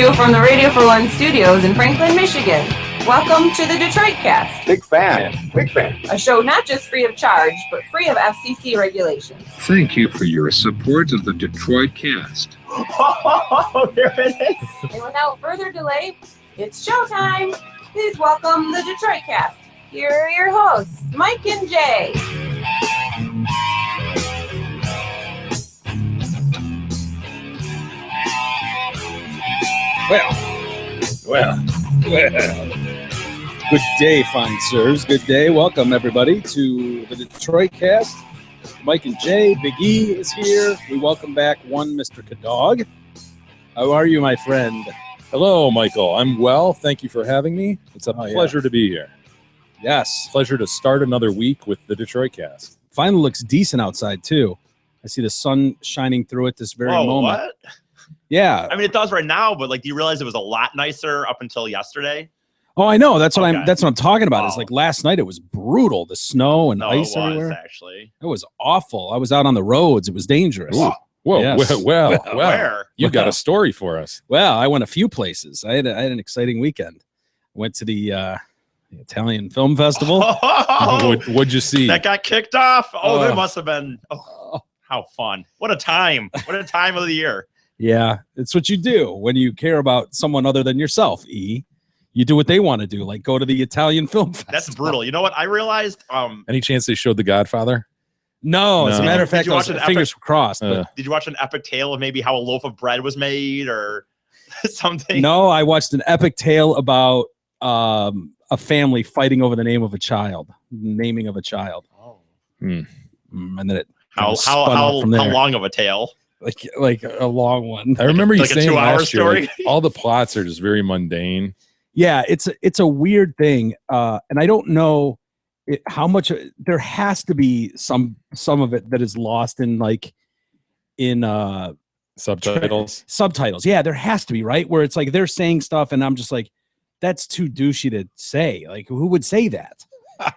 you from the Radio for One studios in Franklin, Michigan. Welcome to the Detroit Cast. Big fan. A show not just free of charge, but free of FCC regulations. Thank you for your support of the Detroit Cast. Oh, there it is. And without further delay, it's showtime. Please welcome the Detroit Cast. Here are your hosts, Mike and Jay. Well. Good day, fine sirs. Good day. Welcome, everybody, to the Detroit Cast. Mike and Jay, Big E is here. We welcome back one Mr. Kadog. How are you, my friend? Hello, Michael. I'm well. Thank you for having me. It's a pleasure to be here. Yes. Pleasure to start another week with the Detroit Cast. Finally looks decent outside, too. I see the sun shining through it this very moment. What? Yeah. I mean, it does right now, but like, do you realize it was a lot nicer up until yesterday? Oh, I know. That's what Okay. that's what I'm talking about. Oh. Is like last night it was brutal. The snow and No, ice it was everywhere. actually. It was awful. I was out on the roads. It was dangerous. Ooh. Whoa, Yes. well, Where? you got a story for us. Well, I went a few places. I had an exciting weekend. Went to the Italian Film Festival. Oh, What'd you see? that got kicked off. Oh, there Oh. must have been. Oh, how fun. What a time. What a time of the year. Yeah, it's what you do when you care about someone other than yourself, E. You do what they want to do, like go to the Italian Film Festival. That's brutal. You know what? I realized, Any chance they showed The Godfather? No, as a No. matter of Did fact, you I watch was, an fingers were crossed. But did you watch an epic tale of maybe how a loaf of bread was made or something? no, I watched an epic tale about a family fighting over the name of a child, naming of a child. Oh. And then it How spun off from there. long of a tale? like a long one. I remember you like a saying 2-hour last year, story? like, all the plots are just very mundane. Yeah, it's a weird thing, and I don't know how much. There has to be some of it that is lost in Subtitles. subtitles. Yeah, there has to be, right? Where it's like they're saying stuff, and I'm just like, that's too douchey to say. Like, who would say that?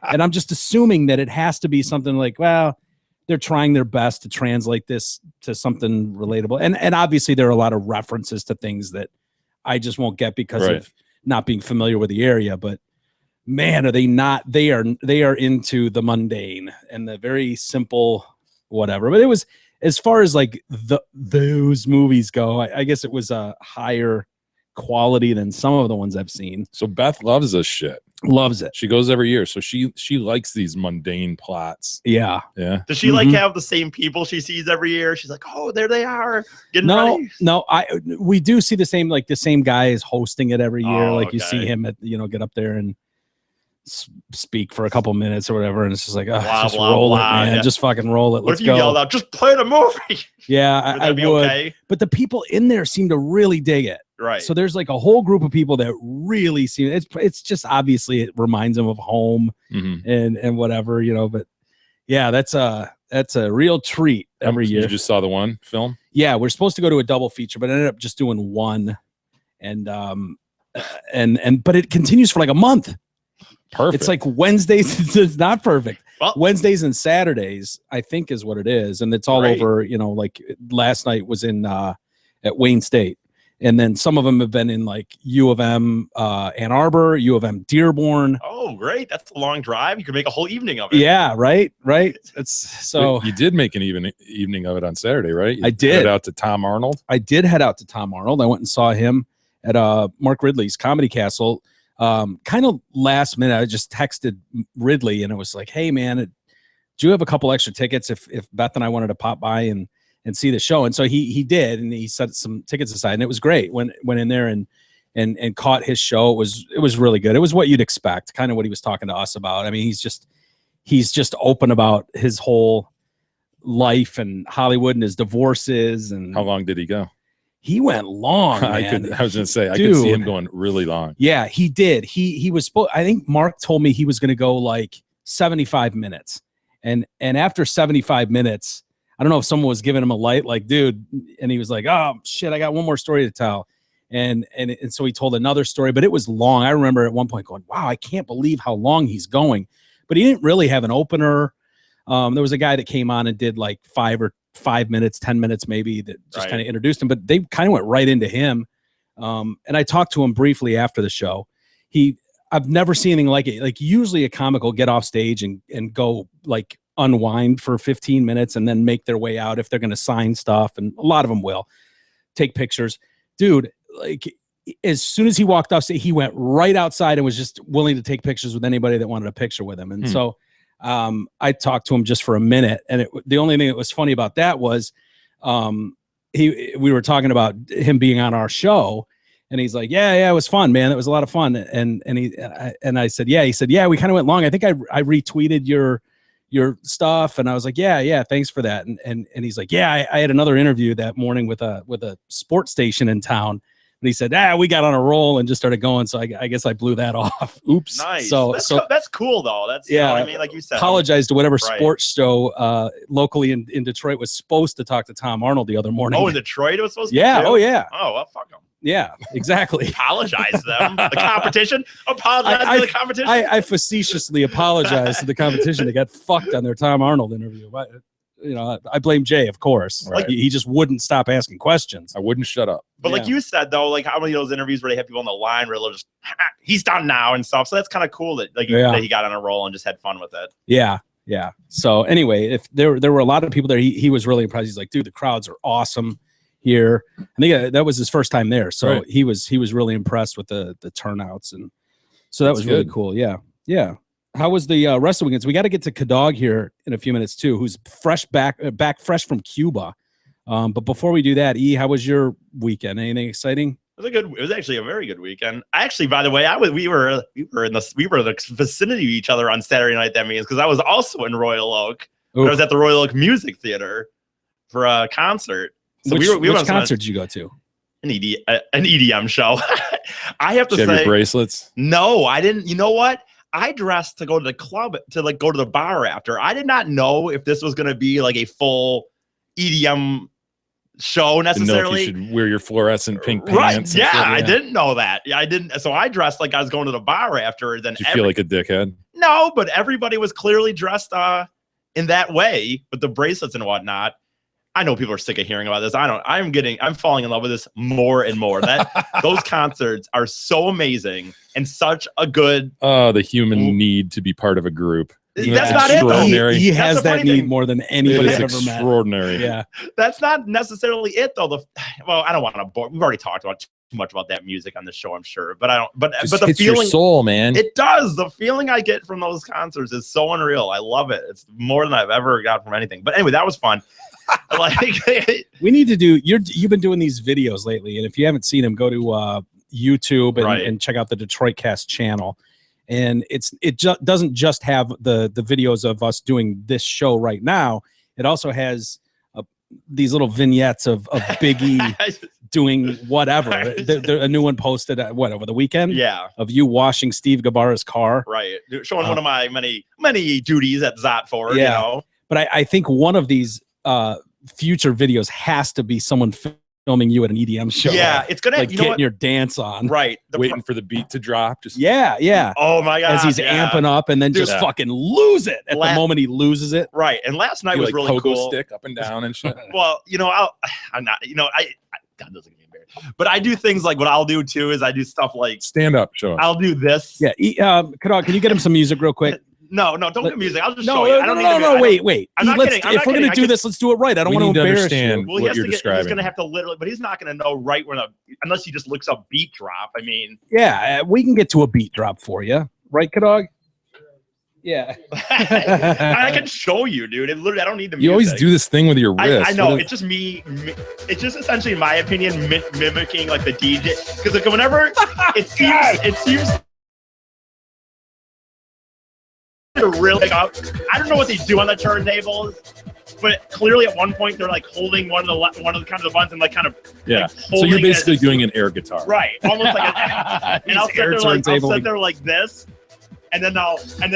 And I'm just assuming that it has to be something like, well, they're trying their best to translate this to something relatable, and obviously there are a lot of references to things that I just won't get because Right. of not being familiar with the area. But man, are they not? They are into the mundane and the very simple whatever. But it was, as far as like those movies go, I guess it was a higher quality than some of the ones I've seen. So Beth loves this shit. Loves it. She goes every year, so she likes these mundane plots. Yeah. Yeah. Does she like have the same people she sees every year? She's like, oh, there they are. Getting ready. No, we do see the same guy is hosting it every year. Oh, like you see okay. him get up there and speak for a couple minutes or whatever, and it's just like, Blah, just blah, roll blah, it, man. yeah. Just fucking roll it. What Let's if you go. yelled out, just play the movie? Yeah, Would I that be would. okay? But the people in there seem to really dig it. Right. So there's like a whole group of people that really seem it's just obviously it reminds them of home and whatever, but yeah, that's a real treat every year. You just saw the one film? Yeah, we're supposed to go to a double feature, but I ended up just doing one, and but it continues for like a month. Perfect. It's like Wednesdays. It's not perfect. Well, Wednesdays and Saturdays, I think, is what it is, and it's all Right. over. Like last night was in at Wayne State, and then some of them have been in like U of M Ann Arbor, U of M Dearborn. oh, great. That's a long drive. You could make a whole evening of it. Yeah, right. It's so. you did make an evening of it on Saturday, right? You I did. headed out to Tom Arnold. I did head out to Tom Arnold. I went and saw him at Mark Ridley's Comedy Castle. Kind of last minute, I just texted Ridley and it was like, hey man, do you have a couple extra tickets if Beth and I wanted to pop by and see the show? And so he did, and he set some tickets aside, and it was great. Went in there and caught his show. It was really good. It was what you'd expect, kind of what he was talking to us about. I mean, he's just open about his whole life and Hollywood and his divorces. And How long did he go? he went long, man. I was gonna say I could see him Dude. going really long. Yeah, he did. He was supposed. I think Mark told me he was going to go like 75 minutes, and after 75 minutes, I don't know if someone was giving him a light, like, dude, and he was like, oh shit, I got one more story to tell, and so he told another story, but it was long. I remember at one point going, wow, I can't believe how long he's going, but he didn't really have an opener. There was a guy that came on and did like 5 minutes, 10 minutes maybe, that just Right. kind of introduced him, but they kind of went right into him. And I talked to him briefly after the show. I've never seen anything like it. Like usually a comic will get off stage and go like unwind for 15 minutes and then make their way out if they're going to sign stuff. And a lot of them will take pictures. Dude, like as soon as he walked off stage, he went right outside and was just willing to take pictures with anybody that wanted a picture with him. And so I talked to him just for a minute. And the only thing that was funny about that was we were talking about him being on our show. And he's like, yeah, it was fun, man. It was a lot of fun. And I said, yeah. He said, yeah, we kind of went long. I think I retweeted your stuff. And I was like, yeah, thanks for that. And he's like, yeah, I had another interview that morning with a sports station in town. And he said, we got on a roll and just started going. So I guess I blew that off. Oops. Nice. So that's cool though. That's, you know what I mean? Like you said, apologize to whatever sports show locally in Detroit was supposed to talk to Tom Arnold the other morning. Oh, in Detroit it was supposed to? Yeah. Be Oh yeah. Oh, well, fuck them. Yeah, exactly. Apologize to them. The competition. Apologize to the competition. I facetiously apologize to the competition. They got fucked on their Tom Arnold interview. But, I blame Jay, of course. Right. Like he just wouldn't stop asking questions. I wouldn't shut up. But like you said, though, like how many of those interviews where they have people on the line where they'll just, he's done now and stuff. So that's kind of cool that that he got on a roll and just had fun with it. Yeah. So anyway, if there were a lot of people there, he was really impressed. He's like, dude, the crowds are awesome here. I think that was his first time there. So he was really impressed with the turnouts. And so that was really cool. Yeah. How was the rest of the weekends? We got to get to Kadog here in a few minutes too, who's back fresh from Cuba. But before we do that, how was your weekend? Anything exciting? It was actually a very good weekend. Actually, by the way, we were in the vicinity of each other on Saturday night. That means because I was also in Royal Oak. I was at the Royal Oak Music Theater for a concert. So which concert did you go to? An EDM show. I have to say, say, your bracelets. No, I didn't. You know what? I dressed to go to the club to like go to the bar after. I did not know if this was going to be like a full EDM show necessarily. Didn't know if you should wear your fluorescent pink right? pants. Yeah, I didn't know that. Yeah, I didn't. So I dressed like I was going to the bar after. Then did you feel like a dickhead? No, but everybody was clearly dressed in that way with the bracelets and whatnot. I know people are sick of hearing about this. I'm falling in love with this more and more. Those concerts are so amazing and such a good. The human need to be part of a group. That's not it. He has that need more than anybody I've ever met. Extraordinary. Yeah. That's not necessarily it though. I don't want to bore. We've already talked about too much about that music on the show, I'm sure. But I don't. But the hits feeling, your soul, man. It does. The feeling I get from those concerts is so unreal. I love it. It's more than I've ever got from anything. But anyway, that was fun. We need to do. You've been doing these videos lately, and if you haven't seen them, go to YouTube and check out the Detroit Cast channel. And it doesn't just have the videos of us doing this show right now. It also has these little vignettes of Biggie doing whatever. A new one posted over the weekend. Yeah, of you washing Steve Gabbara's car. Right, showing one of my many duties at Zotford. Yeah, you know? But I think one of these future videos has to be someone filming you at an EDM show. Yeah, it's gonna like getting your dance on. Right, waiting for the beat to drop. Just yeah. Oh my god! As he's amping up and then just fucking lose it at the moment he loses it. Right, and last night was really cool. Stick up and down and shit. Well, I'm not. God doesn't get me embarrassed. But I do things like what I'll do too is I do stuff like stand up show. I'll do this. Yeah, can you get him some music real quick? No, don't get music. I'll just show you. Wait. I'm not kidding. If we're going to do this, let's do it right. I don't want to embarrass you. Well, what you're describing. He's going to have to literally, but he's not going to know right where unless he just looks up beat drop. I mean. Yeah, we can get to a beat drop for you. Right, Kadog? Yeah. I can show you, dude. It literally, I don't need the music. You always do this thing with your wrist. I know. It's just me. It's just essentially, in my opinion, mimicking like the DJ. Because like whenever it seems to really up. I don't know what they do on the turntables, but clearly at one point they're like holding one of the kind of the buttons and like kind of like so you're basically doing an air guitar, right? Almost like and I'll sit there like this, and then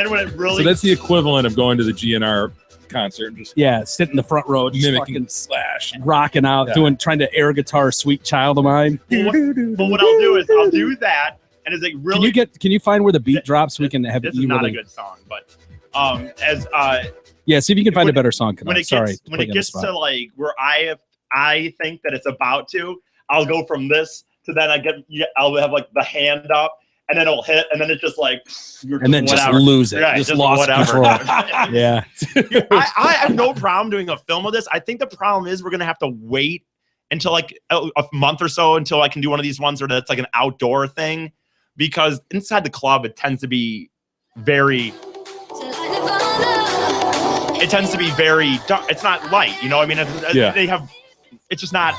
when it really so that's the equivalent of going to the GNR concert and just sit in the front row, just mimicking Slash, rocking out, trying to air guitar "Sweet Child of Mine." But what I'll do is I'll do that. And it's like really. Can you find where the beat drops so we can have it? This is not a good song, but see if you can find a better song. When it gets to like where I think that it's about to, I'll go from this to then I'll have like the hand up, and then it'll hit, and then it's just like, and then just lose it. Right, just lost control. Yeah. I have no problem doing a film of this. I think the problem is we're gonna have to wait until like a month or so until I can do one of these ones where that's like an outdoor thing, because inside the club it tends to be very dark. It's not light, you know. I mean, they have. It's just not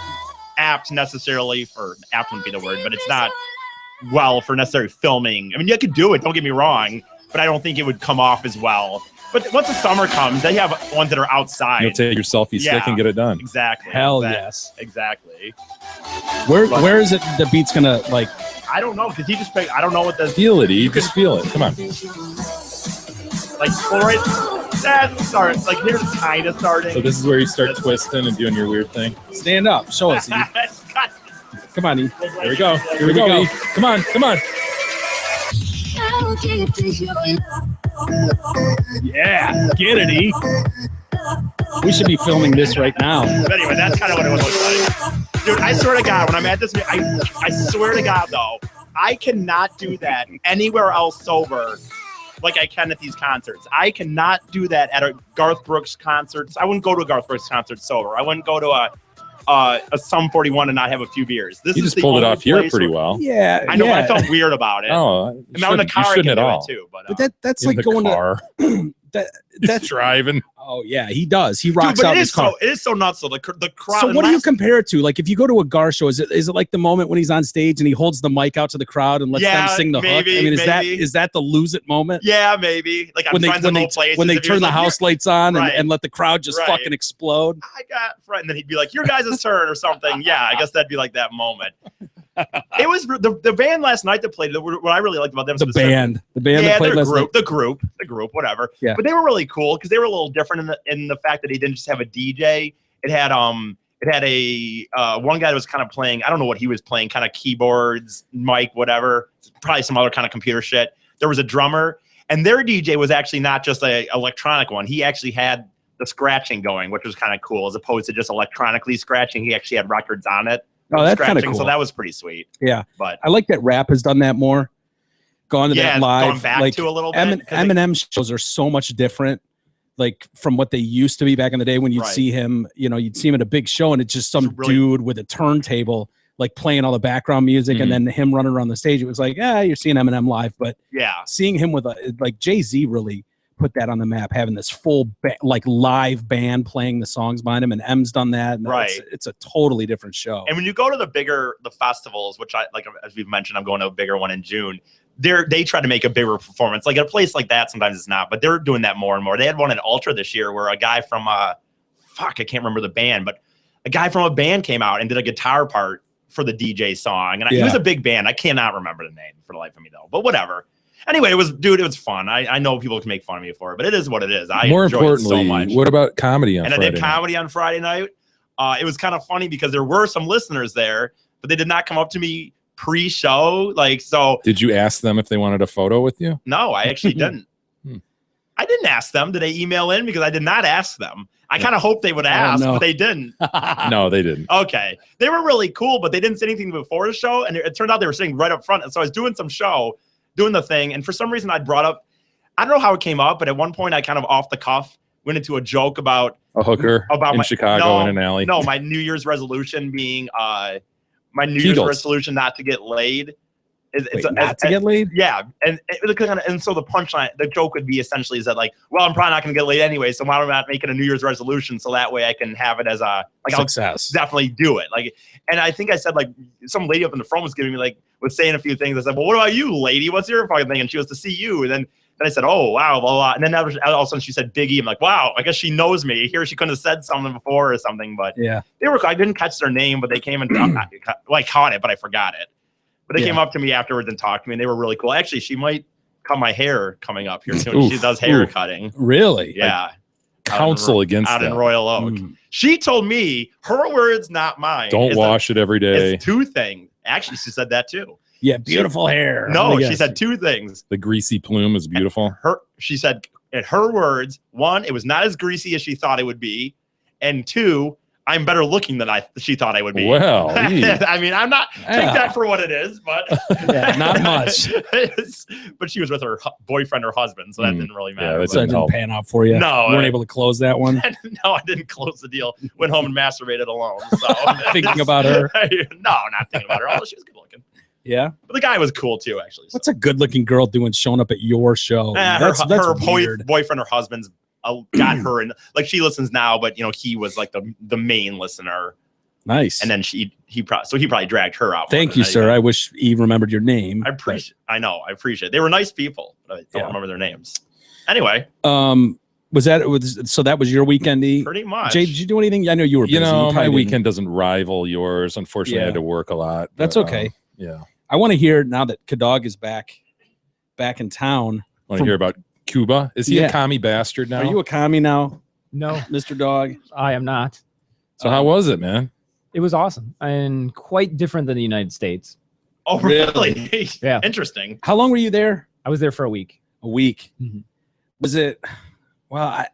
apt necessarily for apt wouldn't be the word, but it's not well for necessary filming. I mean, you could do it. Don't get me wrong, but I don't think it would come off as well. But once the summer comes, they have ones that are outside. You'll take your selfie stick and get it done. Exactly. Hell yes. Exactly. Where is it the beat's gonna like? I don't know, because he just I don't know what the feel it. You just feel it. Come on. Like that starts like here's kind of starting. So this is where you start twisting and doing your weird thing. Stand up. Show us. Come on, E. Here we go. Here we go. E. Come on. Come on. Yeah, get it, E. We should be filming this right now. But anyway, that's kind of what it looks like. Dude, I swear to God, when I'm at this, I swear to God, though, I cannot do that anywhere else sober like I can at these concerts. I cannot do that at a Garth Brooks concert. I wouldn't go to a Garth Brooks concert sober. I wouldn't go to a Sum 41 and not have a few beers. This you is just pulled it off here pretty where, well. Yeah, I know, but I felt weird about it. Oh, and now in the car I can do it too. But that's like going to that's driving. Oh yeah, he does. He rocks out his car. It is so nuts. So the crowd. So what do you compare it to? Like if you go to a Gar show, is it like the moment when he's on stage and he holds the mic out to the crowd and lets them sing the hook? I mean, is that the lose it moment? Yeah, maybe. Like when they turn the house lights on and let the crowd just fucking explode. I got friend, and then he'd be like, "Your guys' turn" or something. Yeah, I guess that'd be like that moment. It was the band last night that played. What I really liked about them, the band that played last night. The group, whatever. Yeah. But they were really cool because they were a little different in the fact that he didn't just have a DJ. It had a one guy that was kind of playing. I don't know what he was playing, kind of keyboards, mic, whatever. Probably some other kind of computer shit. There was a drummer, and their DJ was actually not just a electronic one. He actually had the scratching going, which was kind of cool, as opposed to just electronically scratching. He actually had records on it. Oh, that's kind of cool. So that was pretty sweet. Yeah, but I like that rap has done that more. Gone to that live, gone back like to a little bit. Eminem shows are so much different, like from what they used to be back in the day when you'd see him. You know, you'd see him at a big show, and it's just some dude with a turntable, like playing all the background music, and then him running around the stage. It was like, you're seeing Eminem live, but seeing him with like Jay-Z really put that on the map, having this full like live band playing the songs behind him, and M's done that. And it's a totally different show. And when you go to the festivals, which I like, as we've mentioned, I'm going to a bigger one in June. They try to make a bigger performance. Like at a place like that, sometimes it's not, but they're doing that more and more. They had one in Ultra this year where a guy from I can't remember the band, but a guy from a band came out and did a guitar part for the DJ song, and he was a big band. I cannot remember the name for the life of me though, but whatever. Anyway, it was fun. I know people can make fun of me for it, but it is what it is. More importantly, so much. What about comedy on Friday night? I did comedy on Friday night. It was kind of funny because there were some listeners there, but they did not come up to me pre-show. Did you ask them if they wanted a photo with you? No, I actually didn't. I didn't ask them. Did they email in? Because I did not ask them. I kind of hoped they would ask, but they didn't. No, they didn't. Okay. They were really cool, but they didn't say anything before the show, and it turned out they were sitting right up front. And so I was doing the thing, and for some reason I brought up, I don't know how it came up, but at one point I kind of off the cuff went into a joke about a hooker in Chicago in an alley. No, my New Year's resolution being Year's resolution not to get laid. Not to get laid? Yeah, and so the punchline, the joke would be essentially is that like, well, I'm probably not going to get laid anyway, so why don't I not make it a New Year's resolution so that way I can have it as a success. I'll definitely do it. Like, and I think I said like some lady up in the front was saying a few things. I said, well, what about you, lady? What's your fucking thing? And she was to see you, and then I said, oh wow, blah blah. And then all of a sudden she said Biggie. I'm like, wow, I guess she knows me. Here she couldn't have said something before or something, but I didn't catch their name, but they came and I caught it, but I forgot it. But they came up to me afterwards and talked to me, and they were really cool. Actually, she might cut my hair coming up here soon. She does hair cutting. Really? Yeah. Like, counsel against out that. In Royal Oak. She told me, her words, not mine. Don't wash it every day. It's two things. Actually, she said that too. Yeah, beautiful hair. No, she said two things. The greasy plume is beautiful. She said, in her words, one, it was not as greasy as she thought it would be, and two, I'm better looking than she thought I would be. Well, I mean, I'm not take that for what it is, but not much. But she was with her boyfriend or husband, so that didn't really matter. Yeah, that So it didn't pan out for you. No, you weren't able to close that one. No, I didn't close the deal. Went home and masturbated alone. So Thinking about her. No, not thinking about her. Although she was good looking. Yeah, but the guy was cool too, actually. So. What's a good-looking girl doing showing up at your show? That's weird. Boyfriend or husband's got her, and like she listens now, but he was like the main listener. Nice. And then he probably dragged her out. Thank you, sir. I wish he remembered your name. I appreciate. It. They were nice people, but I don't remember their names. Anyway, so that was your weekend? Pretty much. Jay, did you do anything? I know you were busy. My weekend doesn't rival yours. Unfortunately, I had to work a lot. That's okay. Yeah. I want to hear now that Kadog is back in town. Want to hear about Cuba? Is he a commie bastard now? Are you a commie now? No, Mr. Dog. I am not. So how was it, man? It was awesome and quite different than the United States. Oh, really? Yeah. Interesting. How long were you there? I was there for a week. A week. Mm-hmm. Was it? Well,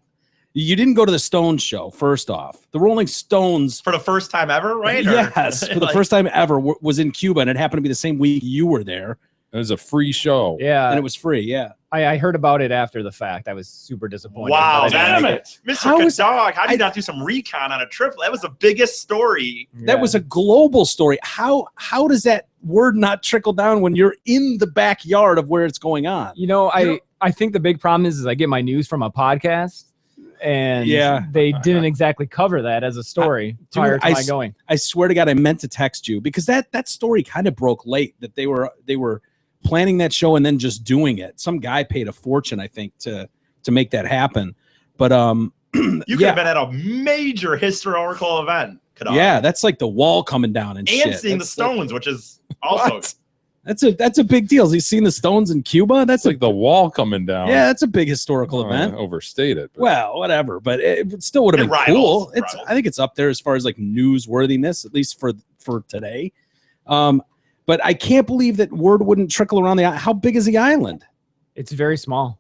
you didn't go to the Stones show. First off, the Rolling Stones for the first time ever, right? Yes, for the first time ever was in Cuba, and it happened to be the same week you were there. It was a free show. Yeah, and it was free. Yeah, I heard about it after the fact. I was super disappointed. Wow, damn it, Mr. Kadog! How did you not do some recon on a trip? That was the biggest story. Yeah. That was a global story. How does that word not trickle down when you're in the backyard of where it's going on? I think the big problem is I get my news from a podcast. And they didn't exactly cover that as a story prior to my going. I swear to God, I meant to text you because that story kind of broke late that they were planning that show and then just doing it. Some guy paid a fortune, I think, to make that happen. But you could have been at a major historical event. Yeah, that's like the wall coming down and shit. Seeing the Stones, which is also. That's a big deal. Has he seen the Stones in Cuba? That's like the wall coming down. Yeah, that's a big historical event. Overstate it. Well, whatever. But it still would have been cool. I think it's up there as far as like newsworthiness, at least for today. But I can't believe that word wouldn't trickle around how big is the island? It's very small.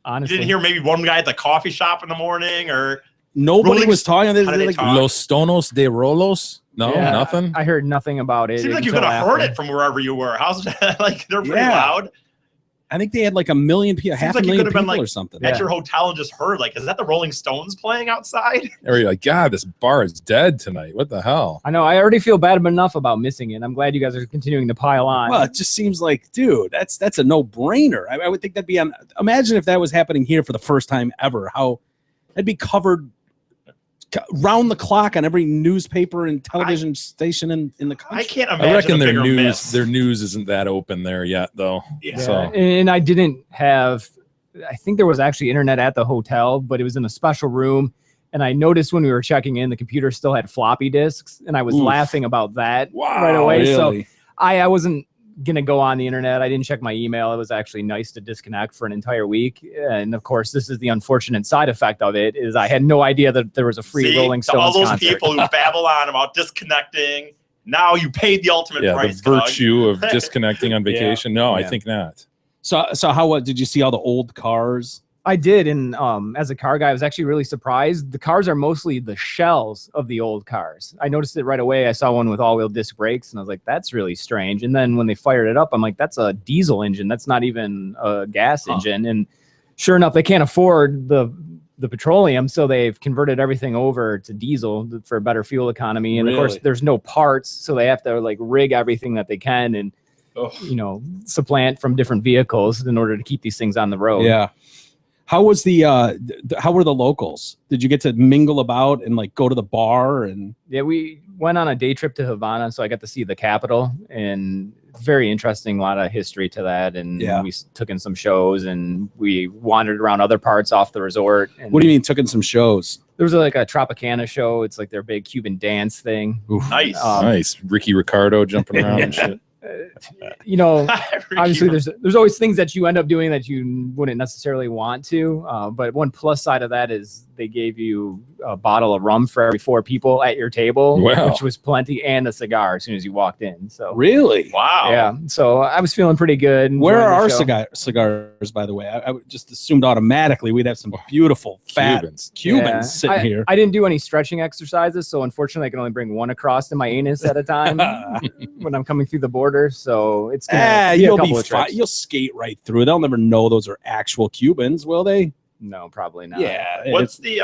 Honestly, you didn't hear maybe one guy at the coffee shop in the morning or nobody was talking. Like Los Tonos de Rolos. No, nothing. I heard nothing about it. Seems like you could have heard it from wherever you were. How's that? Like they're pretty loud. I think they had like 1 million people, half a million people or something. At your hotel and just heard like, is that the Rolling Stones playing outside? Or you're like, God, this bar is dead tonight. What the hell? I know. I already feel bad enough about missing it. I'm glad you guys are continuing to pile on. Well, it just seems like, dude, that's a no-brainer. I would think that'd be on. Imagine if that was happening here for the first time ever. How that'd be covered round the clock on every newspaper and television station in the country. I can't imagine. I reckon their news isn't that open there yet, though. Yeah. So. And I didn't have. I think there was actually internet at the hotel, but it was in a special room. And I noticed when we were checking in, the computer still had floppy disks, and I was laughing about that right away. Really? So I wasn't gonna go on the internet. I didn't check my email. It was actually nice to disconnect for an entire week. And of course, this is the unfortunate side effect of it: is I had no idea that there was a free Rolling Stones all those concert. people who babble on about disconnecting. Now you paid the ultimate price. The virtue of disconnecting on vacation. No, I think not. So how did you see all the old cars? I did, and as a car guy, I was actually really surprised. The cars are mostly the shells of the old cars. I noticed it right away. I saw one with all-wheel disc brakes, and I was like, that's really strange. And then when they fired it up, I'm like, that's a diesel engine. That's not even a gas engine. And sure enough, they can't afford the petroleum, so they've converted everything over to diesel for better fuel economy. And of course, there's no parts, so they have to like rig everything that they can and supplant from different vehicles in order to keep these things on the road. Yeah. How was how were the locals? Did you get to mingle about and like go to the bar? And yeah, we went on a day trip to Havana, so I got to see the capital, and very interesting, a lot of history to that. And we took in some shows, and we wandered around other parts off the resort. And what do you mean took in some shows? There was like a Tropicana show. It's like their big Cuban dance thing. Oof. Nice. Nice. Ricky Ricardo jumping around and shit. Obviously there's always things that you end up doing that you wouldn't necessarily want to, but one plus side of that is they gave you a bottle of rum for every 4 people at your table, Wow. which was plenty, and a cigar as soon as you walked in. So Really? Wow. yeah, so I was feeling pretty good. Where enjoying are the our show. cigars, by the way? I just assumed automatically we'd have some beautiful fat Cubans. Cubans Yeah. sitting here. I didn't do any stretching exercises, so unfortunately I can only bring one across to my anus at a time when I'm coming through the border. So it's gonna be a You'll couple be of fine. trips. You'll skate right through. They'll never know those are actual Cubans, will they? No, probably not. Yeah. What's the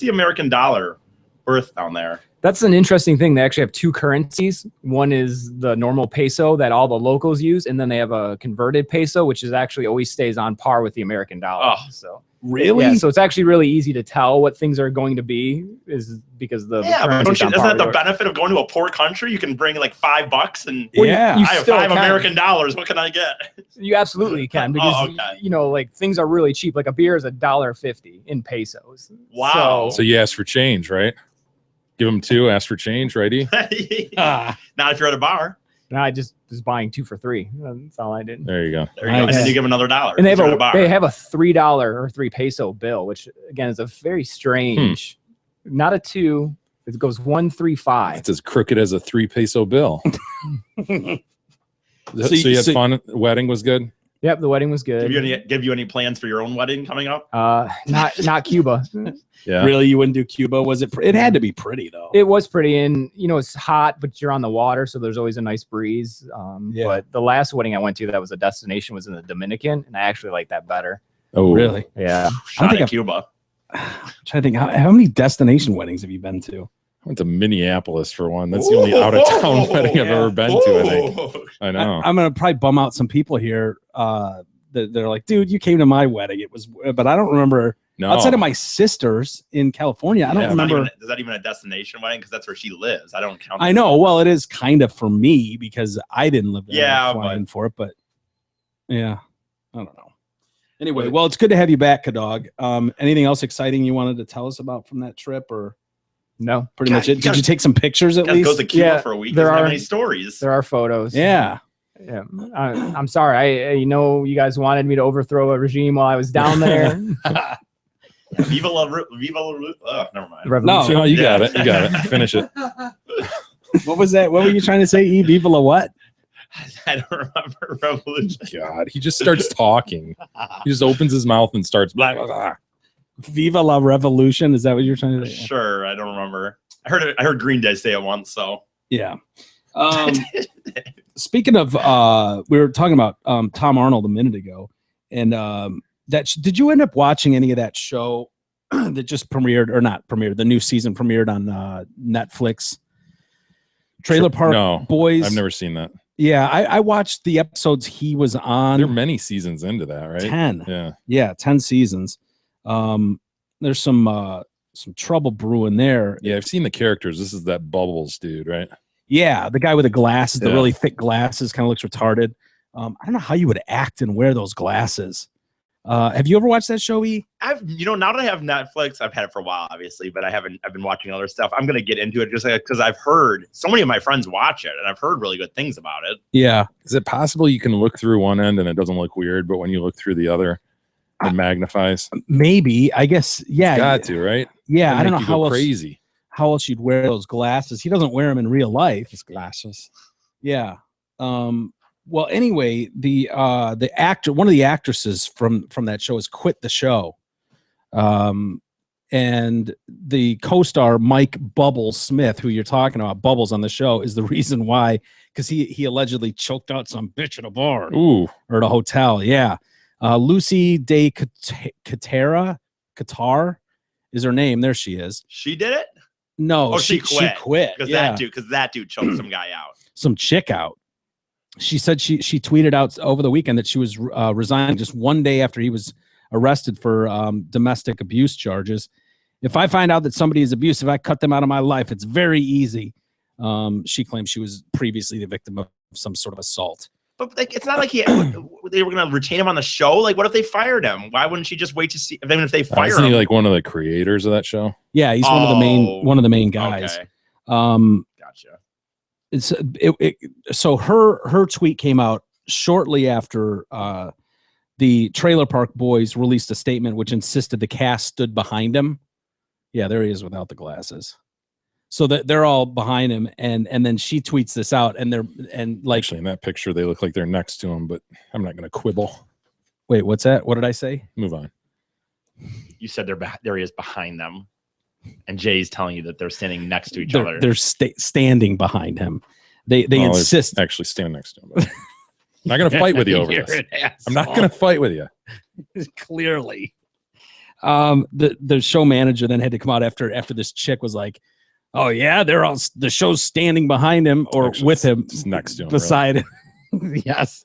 American dollar worth down there? That's an interesting thing. They actually have 2 currencies. One is the normal peso that all the locals use, and then they have a converted peso, which is actually always stays on par with the American dollar. Oh. So Really? yeah, so it's actually really easy to tell what things are going to be, is because the Yeah, but currency's on isn't par that the with it. benefit of going to a poor country? You can bring like $5 and Yeah. you I have still 5 can. American dollars. What can I get? You absolutely can, because Oh, okay. you know, like things are really cheap. Like a beer is $1.50 in pesos. Wow. So you ask for change, right? Give them 2, ask for change, righty? Not if you're at a bar. And I just was buying 2 for $3. That's all I did. There you go. There you go. And Nice. then you give them another $1. And they if you're at a bar. have a $3 or 3 peso bill, which again is a very strange. Not a 2. It goes 135. It's as crooked as a 3 peso bill. So you had fun. The wedding was good. Yep, the wedding was good. give you any plans for your own wedding coming up? Not Cuba. Yeah. Really, you wouldn't do Cuba? Was it? It had to be pretty though. It was pretty, and you know it's hot, but you're on the water, so there's always a nice breeze. Yeah. But the last wedding I went to that was a destination was in the Dominican, and I actually like that better. Oh, Really? Yeah, Shot think at I've- Cuba. I'm trying to think. How many destination weddings have you been to? I went to Minneapolis for one. That's the only out of town wedding I've ever been to. I think. I know. I'm gonna probably bum out some people here. They're like, dude, you came to my wedding. It was, but I don't remember. No. Outside of my sister's in California, I don't Yeah, remember. Is that even a destination wedding? Because that's where she lives. I don't count. I know. Well, it is kind of for me because I didn't live there. Yeah, I'm flying for it, but yeah, I don't know. Anyway, well, it's good to have you back, Kadog. Anything else exciting you wanted to tell us about from that trip, or no, pretty God, much it? you Did you take some pictures at Gotta go least? to Cuba Yeah, for a week. there Doesn't have are- any stories. there are photos. Yeah. Yeah, I'm sorry. You know, you guys wanted me to overthrow a regime while I was down there. Viva la never mind. Revolution. No, you got it. You got it. Finish it. What was that? What were you trying to say? Viva la what? I don't remember revolution. God, he just starts talking. He just opens his mouth and starts blah blah blah. Viva la revolution? Is that what you're trying to say? Sure, I don't remember. I heard Green Day say it once. So Yeah. Speaking of, we were talking about Tom Arnold a minute ago, and did you end up watching any of that show that just premiered, or not premiered? The new season premiered on Netflix. Trailer Park No, Boys. I've never seen that. Yeah, I watched the episodes he was on. There are many seasons into that, right? 10. Yeah. Yeah, 10 seasons. There's some trouble brewing there. Yeah, I've seen the characters. This is that Bubbles dude, right? Yeah, the guy with the glasses, the Yeah. really thick glasses, kind of looks retarded. I don't know how you would act and wear those glasses. Have you ever watched that show, E? Now that I have Netflix, I've had it for a while, obviously, but I've been watching other stuff. I'm gonna get into it just because I've heard so many of my friends watch it, and I've heard really good things about it. Yeah. Is it possible you can look through one end and it doesn't look weird, but when you look through the other, it magnifies? Maybe. I guess. Yeah. Got to, right? Yeah. It'd I don't make know you go how else, crazy. how else you'd wear those glasses. He doesn't wear them in real life. His glasses. Yeah. Well, anyway, the actor, one of the actresses from that show has quit the show. And the co-star Mike Bubbles Smith, who you're talking about, Bubbles on the show, is the reason why, because he allegedly choked out some bitch at a bar Ooh, or at a hotel. Yeah. Lucy de Qatar is her name. There she is. She did it. No, Oh, she quit. She quit. Because Yeah. that dude choked some guy out. Some chick out. She said she tweeted out over the weekend that she was resigning just one day after he was arrested for domestic abuse charges. If I find out that somebody is abusive, I cut them out of my life. It's very easy. She claims she was previously the victim of some sort of assault. But like, it's not like they were gonna retain him on the show. Like, what if they fired him? Why wouldn't she just wait to see? Even if they fire isn't him, he like one of the creators of that show? Yeah, he's one of the main guys. Okay. Gotcha. So her tweet came out shortly after The Trailer Park Boys released a statement which insisted the cast stood behind him. Yeah, there he is without the glasses. So that they're all behind him, and then she tweets this out, and Actually, in that picture, they look like they're next to him, but I'm not going to quibble. Wait, what's that? What did I say? Move on. You said there he is behind them, and Jay's telling you that they're standing next to each other. They're standing behind him. They insist. Actually, stand next to him. I'm not going to fight with you over this. I'm not going to fight with you. Clearly. The show manager then had to come out after this chick was like, oh yeah, the show's standing behind him or Actually, with him, it's next to him, beside him. Yes.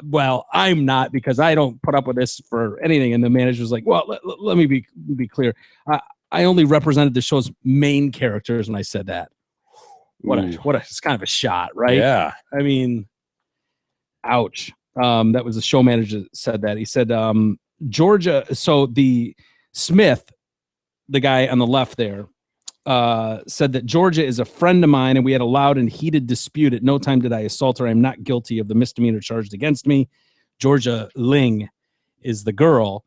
Well, I'm not, because I don't put up with this for anything. And the manager was like, well, let me be clear. I only represented the show's main characters when I said that. It's kind of a shot, right? Yeah. I mean, ouch. That was the show manager that said that. He said, Georgia. So the Smith, the guy on the left there, said that Georgia is a friend of mine, and we had a loud and heated dispute. At no time did I assault her. I'm not guilty of the misdemeanor charged against me. Georgia Ling is the girl.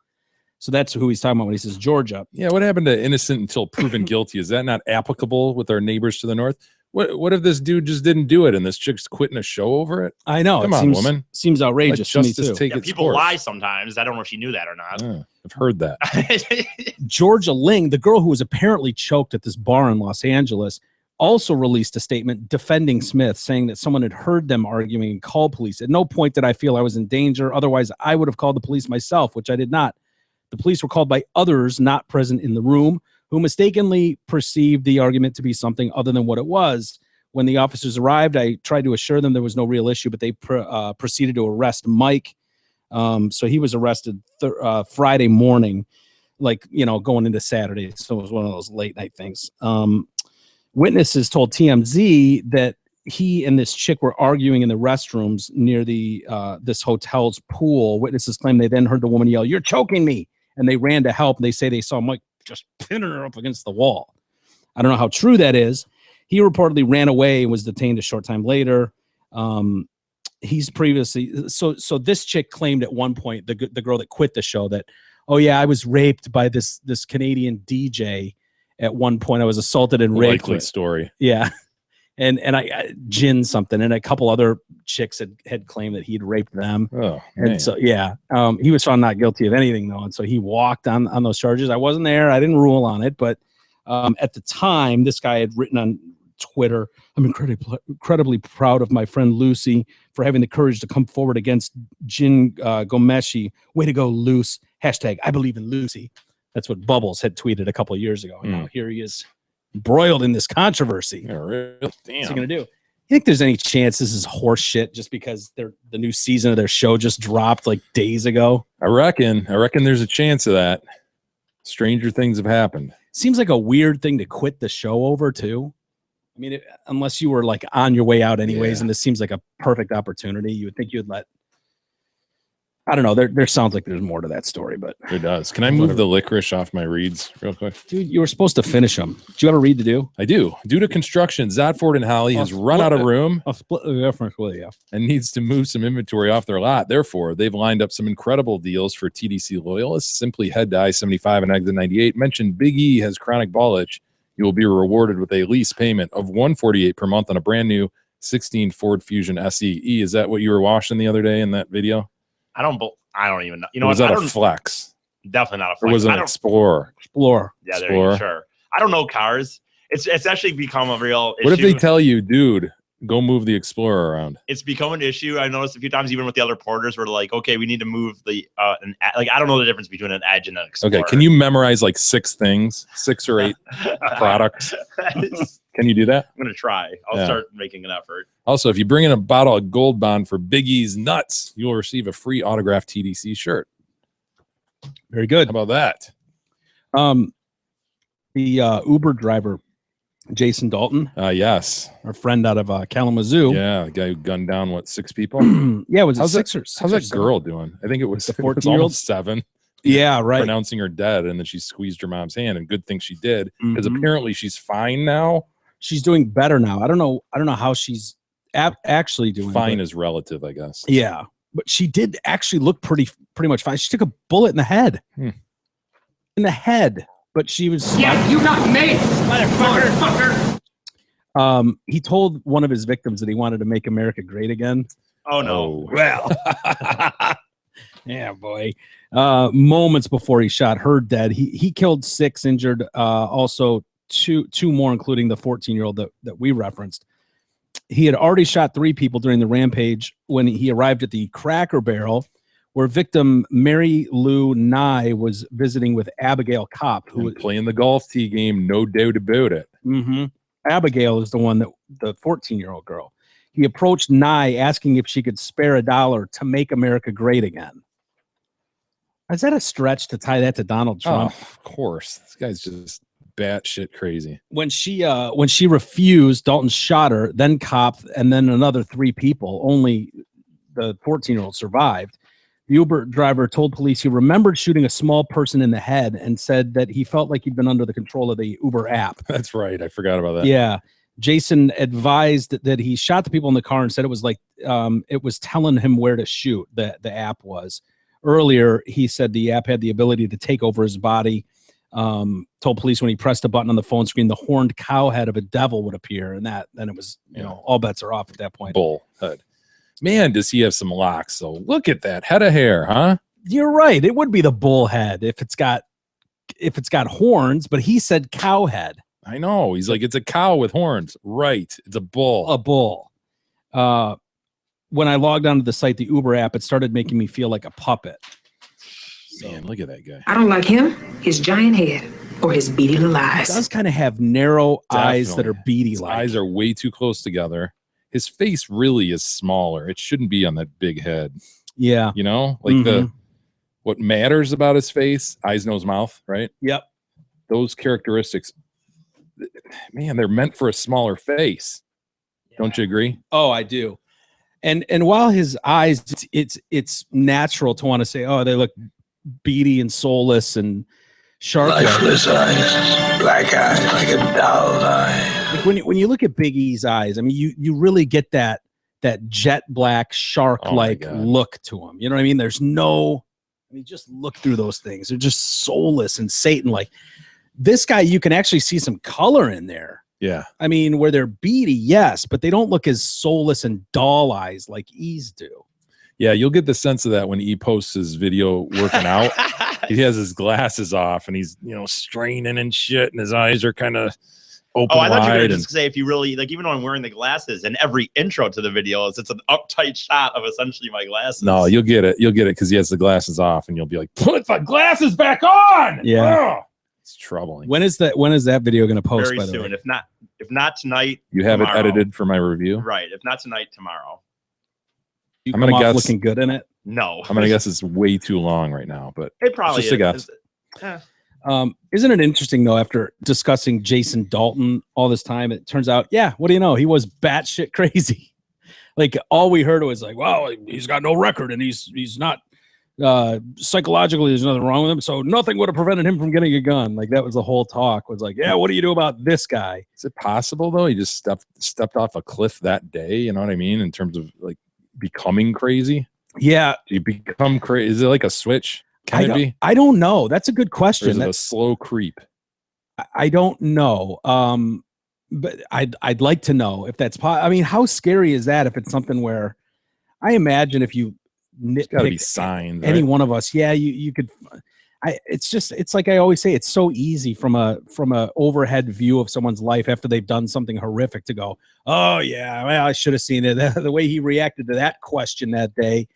So that's who he's talking about when he says Georgia. Yeah. What happened to innocent until proven guilty? Is that not applicable with our neighbors to the north? What if this dude just didn't do it and this chick's quitting a show over it? I know. Come on, woman. Seems outrageous to me too. Take its people course. lie sometimes. I don't know if she knew that or not. Yeah, I've heard that. Georgia Ling, the girl who was apparently choked at this bar in Los Angeles, also released a statement defending Smith, saying that someone had heard them arguing and called police. At no point did I feel I was in danger. Otherwise, I would have called the police myself, which I did not. The police were called by others not present in the room, who mistakenly perceived the argument to be something other than what it was. When the officers arrived, I tried to assure them there was no real issue, but they proceeded to arrest Mike. So he was arrested Friday morning, going into Saturday. So it was one of those late night things. Witnesses told TMZ that he and this chick were arguing in the restrooms near this hotel's pool. Witnesses claim they then heard the woman yell, "You're choking me!" And they ran to help. They say they saw Mike just pinning her up against the wall. I don't know how true that is. He reportedly ran away and was detained a short time later. He's previously so this chick claimed at one point, the girl that quit the show, that, oh yeah, I was raped by this Canadian DJ at one point. I was assaulted and raped. Likely story. Yeah. And I Jin something, and a couple other chicks had claimed that he'd raped them. Oh, and man. so he was found not guilty of anything though, and so he walked on those charges. I wasn't there. I didn't rule on it, but at the time, this guy had written on Twitter, "I'm incredibly proud of my friend Lucy for having the courage to come forward against Jin Gomeshi. Way to go, Luce. Hashtag I believe in Lucy." That's what Bubbles had tweeted a couple of years ago. And now here he is, embroiled in this controversy. Yeah, really? Damn. What's he gonna do? You think there's any chance this is horse shit just because the new season of their show just dropped like days ago? I reckon there's a chance of that. Stranger things have happened. Seems like a weird thing to quit the show over too. I mean, unless you were like on your way out anyways, and this seems like a perfect opportunity, you would think you'd let. I don't know. There sounds like there's more to that story, but it does. Can I move the licorice off my reads real quick? Dude, you were supposed to finish them. Do you have a read to do? I do. Due to construction, Zadford and Holly has run out of room I'll split the difference with you. and needs to move some inventory off their lot. Therefore, they've lined up some incredible deals for TDC loyalists. Simply head to I-75 and exit 98. Mention Big E has chronic ball itch. You will be rewarded with a lease payment of $148 per month on a brand new 16 Ford Fusion SE. Is that what you were washing the other day in that video? I don't even know. You know, was that a flex? Definitely not a Or flex. was it an Explorer? Yeah, there Explorer. you go, sure. I don't know cars. It's actually become a real issue. What if they tell you, dude, go move the Explorer around? It's become an issue. I noticed a few times, even with the other porters, we're like, okay, we need to move the I don't know the difference between an Edge and an Explorer. Okay, can you memorize like 6 or 8 products? Can you do that? I'm gonna try. I'll start making an effort. Also, if you bring in a bottle of Gold Bond for Big E's Nuts, you will receive a free autographed TDC shirt. Very good. How about that? The Uber driver, Jason Dalton, Yes. our friend out of Kalamazoo. Yeah, the guy who gunned down, 6 people? Yeah, it was How's six that, or six how's or that seven. girl doing? I think it was The it was 14-year-old? almost 7. Yeah, right. Pronouncing her dead, and then she squeezed her mom's hand, and good thing she did, because Mhm. apparently she's fine now. She's doing better now. I don't know how she's actually doing. Fine but, is relative, I guess. yeah, but she did actually look pretty much fine. She took a bullet in the head. In the head, but she was. Yeah, you got me, motherfucker. He told one of his victims that he wanted to make America great again. Oh no! Well, yeah, boy. Moments before he shot her dead, he killed 6, injured also two more, including the 14-year-old that we referenced. He had already shot 3 people during the rampage when he arrived at the Cracker Barrel, where victim Mary Lou Nye was visiting with Abigail Kopp, who was playing the golf tee game, no doubt about it. Abigail is the one that the 14-year-old girl. He approached Nye asking if she could spare $1 to make America great again. Is that a stretch to tie that to Donald Trump? Oh, of course. This guy's just batshit crazy. When she refused, Dalton shot her, then Kopp, and then another 3 people. Only the 14-year-old survived. The Uber driver told police he remembered shooting a small person in the head and said that he felt like he'd been under the control of the Uber app. That's right. I forgot about that. Yeah. Jason advised that he shot the people in the car and said it was like it was telling him where to shoot. The app was. Earlier, he said the app had the ability to take over his body. Told police when he pressed a button on the phone screen, the horned cow head of a devil would appear, and then it was, all bets are off at that point. Bull head. Man, does he have some locks? So look at that head of hair, huh? You're right. It would be the bull head if it's got horns, but he said cow head. I know. He's like, it's a cow with horns. Right. It's a bull. A bull. When I logged onto the site, the Uber app, it started making me feel like a puppet. Man, look at that guy. I don't like him, his giant head, or his beady little He eyes. does kind of have narrow eyes that are beady His like. eyes are way too close together. His face really is smaller. It shouldn't be on that big head. Yeah. Like what matters about his face, eyes, nose, mouth, right? Yep. Those characteristics, man, they're meant for a smaller face. Yeah. Don't you agree? Oh, I do. And while his eyes, it's natural to want to say, oh, they look beady and soulless and sharp. Lifeless eyes, black eyes like a doll's eye. Like when you look at Big E's eyes, I mean, you really get that jet black shark-like look to him. You know what I mean? There's no, just look through those things. They're just soulless and Satan-like. This guy, you can actually see some color in there. Yeah. I mean, where they're beady, yes, but they don't look as soulless and doll eyes like E's do. Yeah, you'll get the sense of that when E posts his video working out. He has his glasses off and he's, straining and shit, and his eyes are kind of open. Oh, I thought you were wide going to say if you really, like, even when I'm wearing the glasses and every intro to the videos, it's an uptight shot of essentially my glasses. No, you'll get it. You'll get it because he has the glasses off and you'll be like, put the glasses back on. Yeah. Ugh. It's troubling. When is that video going to post? Very by the soon. way? If not tonight, you have tomorrow. it edited for my review. Right. If not tonight, tomorrow. You I'm gonna guess looking good in it. No, I'm gonna guess it's way too long right now, but it probably just a guess. Isn't it interesting though? After discussing Jason Dalton all this time, it turns out, what do you know? He was batshit crazy. Like all we heard was like, well, he's got no record and he's not psychologically. There's nothing wrong with him, so nothing would have prevented him from getting a gun. Like that was the whole talk. Was like, what do you do about this guy? Is it possible though? He just stepped off a cliff that day. You know what I mean? In terms of like becoming crazy. Yeah. Do you become crazy? Is it like a switch? Can it be? I don't know. That's a good question. Or is it a slow creep? I don't know. But I'd like to know if that's possible. I mean, how scary is that if it's something where I imagine if you nitpick signs, any right? one of us, you could. It's like I always say, it's so easy from a overhead view of someone's life after they've done something horrific to go, oh yeah, well, I should have seen it. The way he reacted to that question that day,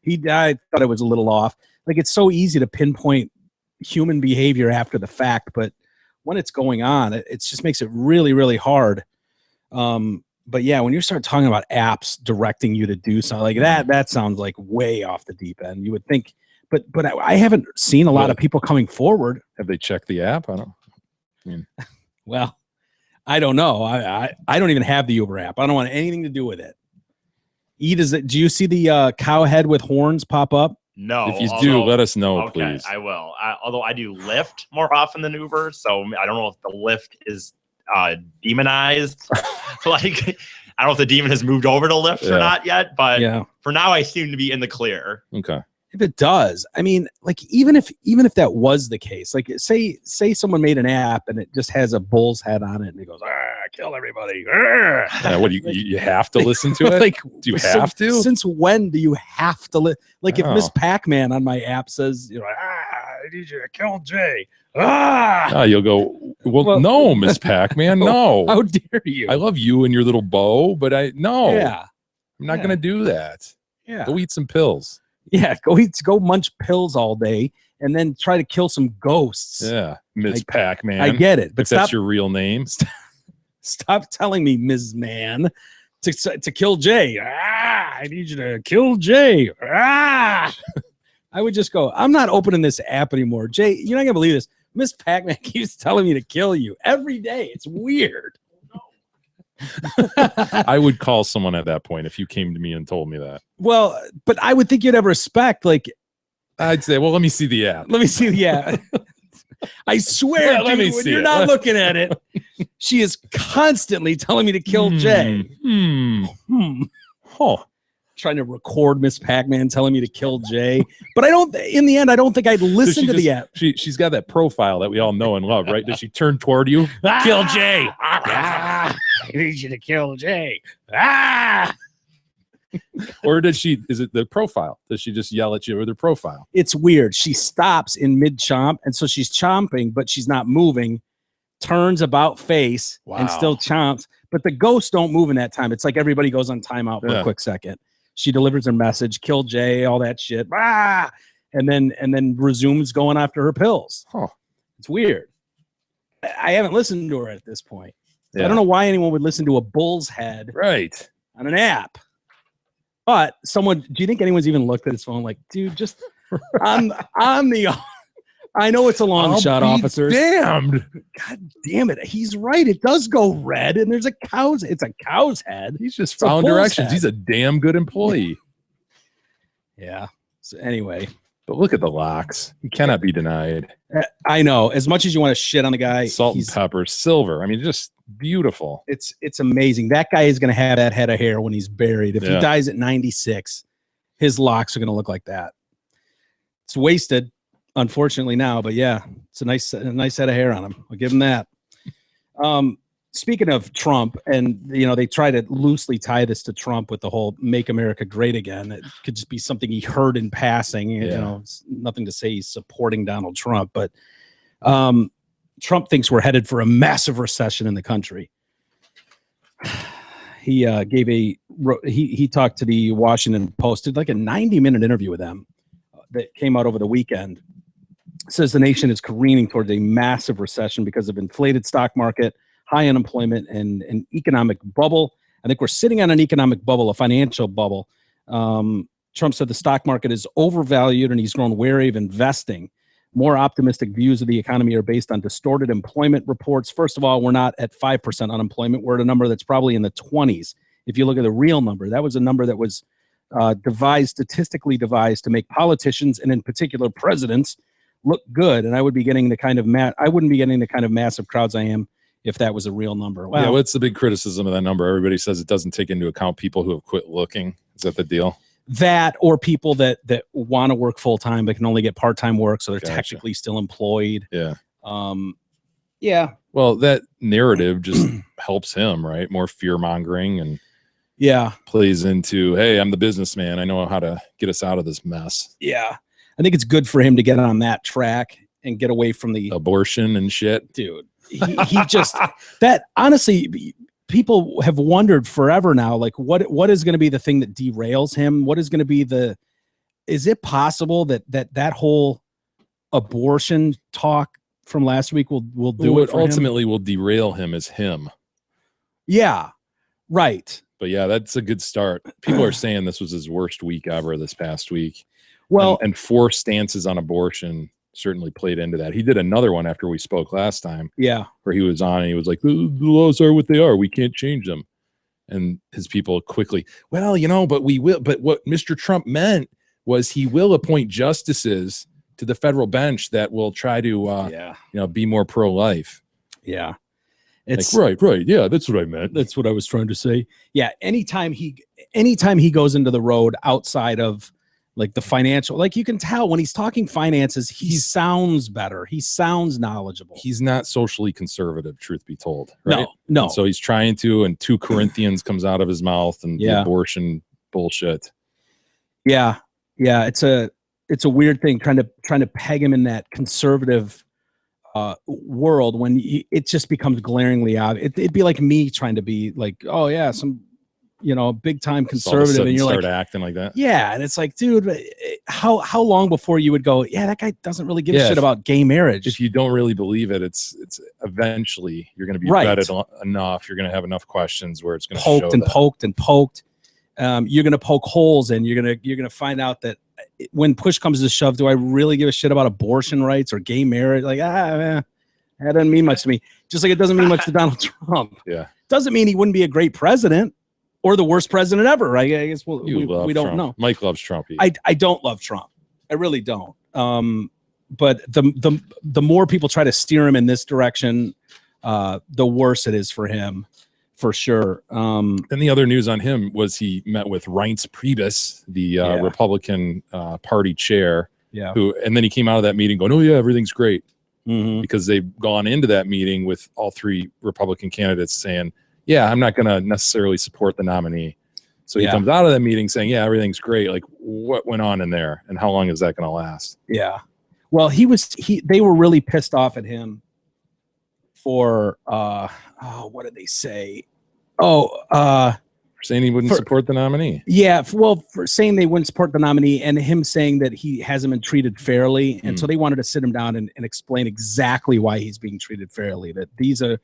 I thought it was a little off. Like it's so easy to pinpoint human behavior after the fact, but when it's going on, it just makes it really, really hard. But yeah, when you start talking about apps directing you to do something like that sounds like way off the deep end. You would think, but I haven't seen a lot of people coming forward. Have they checked the app? Well, I don't know. I don't even have the Uber app. I don't want anything to do with it. Do you see the cow head with horns pop up? No. If you do, let us know, okay, please. I will. Although I do Lyft more often than Uber, so I don't know if the Lyft is demonized. Like, I don't know if the demon has moved over to Lyft or not yet, but Yeah. for now I seem to be in the clear. Okay. If it does, I mean, like even if that was the case, like say someone made an app and it just has a bull's head on it and it goes, kill everybody. What do you have to listen to it? Like, do you have to? Since when do you have to like if Miss Pac-Man on my app says, I need you to kill Jay. You'll go, well no, Miss Pac-Man, no. How dare you? I love you and your little bow, but I'm not gonna do that. Yeah. Go eat some pills. Yeah, go munch pills all day and then try to kill some ghosts. Yeah, Ms. Pac-Man. I get it, but if that's your real name. Stop telling me Ms. Man to kill Jay. I need you to kill Jay. I would just go, I'm not opening this app anymore. Jay, you're not gonna believe this. Miss Pac-Man keeps telling me to kill you every day. It's weird. I would call someone at that point if you came to me and told me that. Well, but I would think you'd have respect. Like, I'd say, well, let me see the app. Let me see the app. I swear, let me when see you're it. not looking at it, she is constantly telling me to kill Jay. Trying to record Miss Pac-Man telling me to kill Jay. But I don't, in the end, I don't think I'd listen to the app. She's got that profile that we all know and love, right? Does she turn toward you? Kill Jay. I need you to kill Jay. Or is it the profile? Does she just yell at you with her profile? It's weird. She stops in mid-chomp, and so she's chomping, but she's not moving, turns about face, and still chomps. But the ghosts don't move in that time. It's like everybody goes on timeout for a quick second. She delivers her message, kill Jay, all that shit. And then resumes going after her pills. It's weird. I haven't listened to her at this point. I don't know why anyone would listen to a bull's head on an app. But do you think anyone's even looked at his phone like, dude, just I'm the I know it's a long shot, officers. Damned. God damn it. He's right. It does go red, and there's it's a cow's head. He's just following directions. He's a damn good employee. Yeah. So anyway. But look at the locks. He cannot be denied. I know. As much as you want to shit on the guy. Salt and pepper, silver. I mean, just beautiful. It's amazing. That guy is going to have that head of hair when he's buried. If he dies at 96, his locks are going to look like that. It's wasted. Unfortunately now, but yeah, it's a nice head of hair on him. I'll give him that. Speaking of Trump, and they try to loosely tie this to Trump with the whole "Make America Great Again." It could just be something he heard in passing. It's nothing to say he's supporting Donald Trump, but Trump thinks we're headed for a massive recession in the country. He he talked to the Washington Post, did like a 90-minute interview with them that came out over the weekend. Says the nation is careening towards a massive recession because of inflated stock market, high unemployment, and an economic bubble. I think we're sitting on an economic bubble, a financial bubble. Trump said the stock market is overvalued and he's grown wary of investing. More optimistic views of the economy are based on distorted employment reports. First of all, we're not at 5% unemployment. We're at a number that's probably in the 20s. If you look at the real number, that was a number that was statistically devised to make politicians, and in particular presidents, look good. And I would be getting the kind of I wouldn't be getting the kind of massive crowds I am if that was a real number. Wow. Yeah, what's the big criticism of that number? Everybody says it doesn't take into account people who have quit looking. Is that the deal? That, or people that want to work full time but can only get part-time work, so they're technically still employed. Yeah. Yeah. Well, that narrative just helps him, right? More fear mongering and plays into, hey, I'm the businessman. I know how to get us out of this mess. Yeah. I think it's good for him to get on that track and get away from the abortion and shit. Dude, he just, that honestly, people have wondered forever now, like what is going to be the thing that derails him? What is going to be is it possible that whole abortion talk from last week will do it for ultimately him? Will derail him as him. Yeah. Right. But yeah, that's a good start. People are saying this was his worst week ever this past week. Well, and 4 stances on abortion certainly played into that. He did another one after we spoke last time. Yeah. Where he was on and he was like, the laws are what they are. We can't change them. And his people quickly, well, but we will. But what Mr. Trump meant was he will appoint justices to the federal bench that will try to, be more pro-life. Yeah. It's like, right. Yeah, that's what I meant. That's what I was trying to say. Yeah. Anytime he goes into the road outside of like the financial, like you can tell when he's talking finances, he sounds better. He sounds knowledgeable. He's not socially conservative, truth be told. Right? No. And so he's trying to, and 2 Corinthians comes out of his mouth, and the abortion bullshit. Yeah. It's a weird thing trying to peg him in that conservative world when it just becomes glaringly obvious. It'd be like me trying to be like, oh yeah, some big time conservative, and you're start like acting like that. Yeah, and it's like, dude, how long before you would go, yeah, that guy doesn't really give a shit about gay marriage. If you don't really believe it, it's eventually you're going to be vetted enough. You're going to have enough questions where it's going to poked and poked and poked. You're going to poke holes, and you're going to find out that when push comes to shove, do I really give a shit about abortion rights or gay marriage? Like, that doesn't mean much to me. Just like it doesn't mean much to Donald Trump. Yeah, doesn't mean he wouldn't be a great president. Or the worst president ever, right? I guess we don't know. Mike loves Trump. I don't love Trump. I really don't. But the more people try to steer him in this direction, the worse it is for him, for sure. And the other news on him was he met with Reince Priebus, the Republican Party chair. Yeah. And then he came out of that meeting going, "Oh yeah, everything's great," because they've gone into that meeting with all 3 Republican candidates saying, yeah, I'm not going to necessarily support the nominee. So he comes out of that meeting saying, yeah, everything's great. Like, what went on in there, and how long is that going to last? Yeah. Well, they were really pissed off at him for, what did they say? For saying he wouldn't support the nominee. Yeah. Well, for saying they wouldn't support the nominee, and him saying that he hasn't been treated fairly. And so they wanted to sit him down and explain exactly why he's being treated fairly, that these are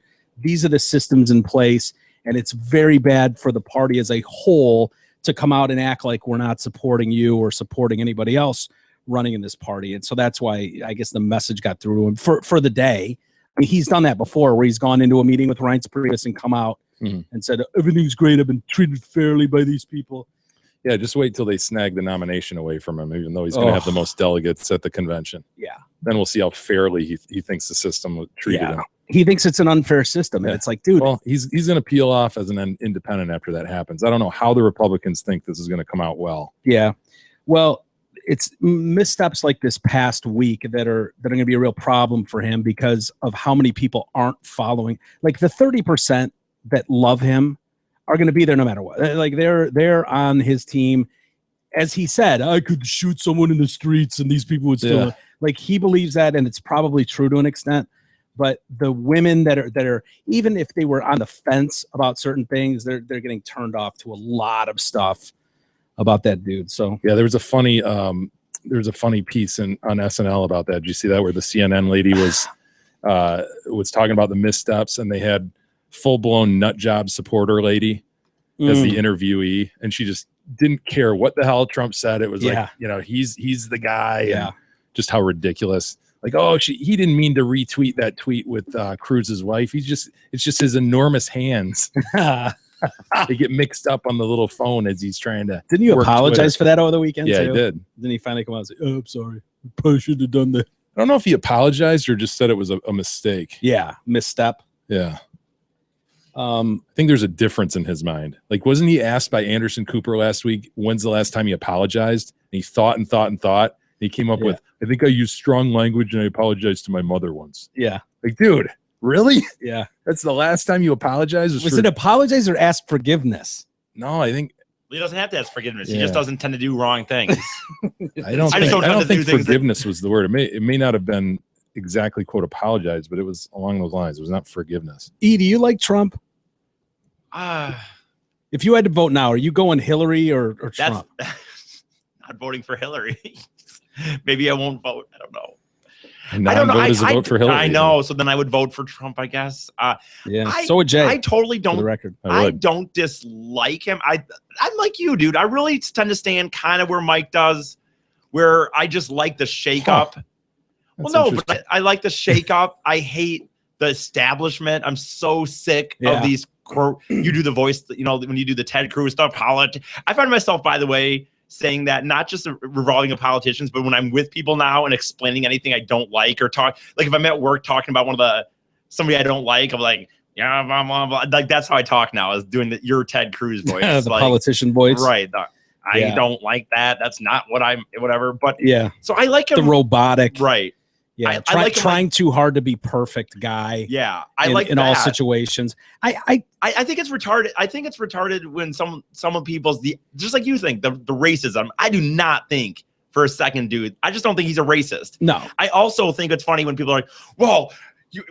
the systems in place, and it's very bad for the party as a whole to come out and act like we're not supporting you or supporting anybody else running in this party. And so that's why I guess the message got through to him for the day. I mean, he's done that before, where he's gone into a meeting with Reince Priebus and come out and said, everything's great. I've been treated fairly by these people. Yeah, just wait till they snag the nomination away from him, even though he's going to have the most delegates at the convention. Yeah. Then we'll see how fairly he thinks the system treated him. He thinks it's an unfair system, and it's like, dude. Well, he's going to peel off as an independent after that happens. I don't know how the Republicans think this is going to come out well. Yeah. Well, it's missteps like this past week that are going to be a real problem for him because of how many people aren't following. Like the 30% that love him are going to be there no matter what. Like they're on his team. As he said, I could shoot someone in the streets and these people would still like, he believes that, and it's probably true to an extent. But the women that are even if they were on the fence about certain things, they're getting turned off to a lot of stuff about that dude. So yeah, there was a funny piece on SNL about that. Did you see that, where the CNN lady was talking about the missteps, and they had full-blown nut job supporter lady as the interviewee, and she just didn't care what the hell Trump said. It was like, he's the guy. Yeah. And just how ridiculous. Like, he didn't mean to retweet that tweet with Cruz's wife. It's just his enormous hands. They get mixed up on the little phone as he's trying to. Didn't you apologize for that over the weekend? Yeah, too? he did. Then he finally come out and say, "Oh, I'm sorry. I probably should have done that." I don't know if he apologized or just said it was a mistake. Yeah, misstep. Yeah. I think there's a difference in his mind. Like, wasn't he asked by Anderson Cooper last week, when's the last time he apologized? And he thought and thought and thought. And he came up with, I think I used strong language and I apologized to my mother once. Yeah. Like, dude, really? Yeah. That's the last time you apologized? Was it apologize or ask forgiveness? No, I think he doesn't have to ask forgiveness. He just doesn't tend to do wrong things. I don't think forgiveness was the word. It may not have been exactly quote apologize, but it was along those lines. It was not forgiveness. E, do you like Trump? If you had to vote now, are you going Hillary or Trump? Not voting for Hillary. Maybe I won't vote. I don't know. I don't know. Is a vote for Hillary. I know. So then I would vote for Trump, I guess. So would Jay. I totally don't. For the record. I don't dislike him. I'm like you, dude. I really tend to stand kind of where Mike does, where I just like the shakeup. Well, no, but I like the shakeup. I hate the establishment. I'm so sick of these. You do the voice, when you do the Ted Cruz stuff. I find myself, by the way, saying that not just revolving of politicians, but when I'm with people now and explaining anything I don't like or talk, like if I'm at work talking about somebody I don't like, I'm like, yeah, blah, blah, blah. Like that's how I talk now, is doing your Ted Cruz voice. The politician voice. Right. I Yeah. don't like that. That's not what I'm, whatever. But Yeah. so I like him. The robotic. Right. Yeah. I like him, trying too hard to be perfect guy. Yeah. In all situations. I think it's retarded. I think it's retarded when some of people's just like you think the racism. I do not think for a second, dude. I just don't think he's a racist. No. I also think it's funny when people are like, well,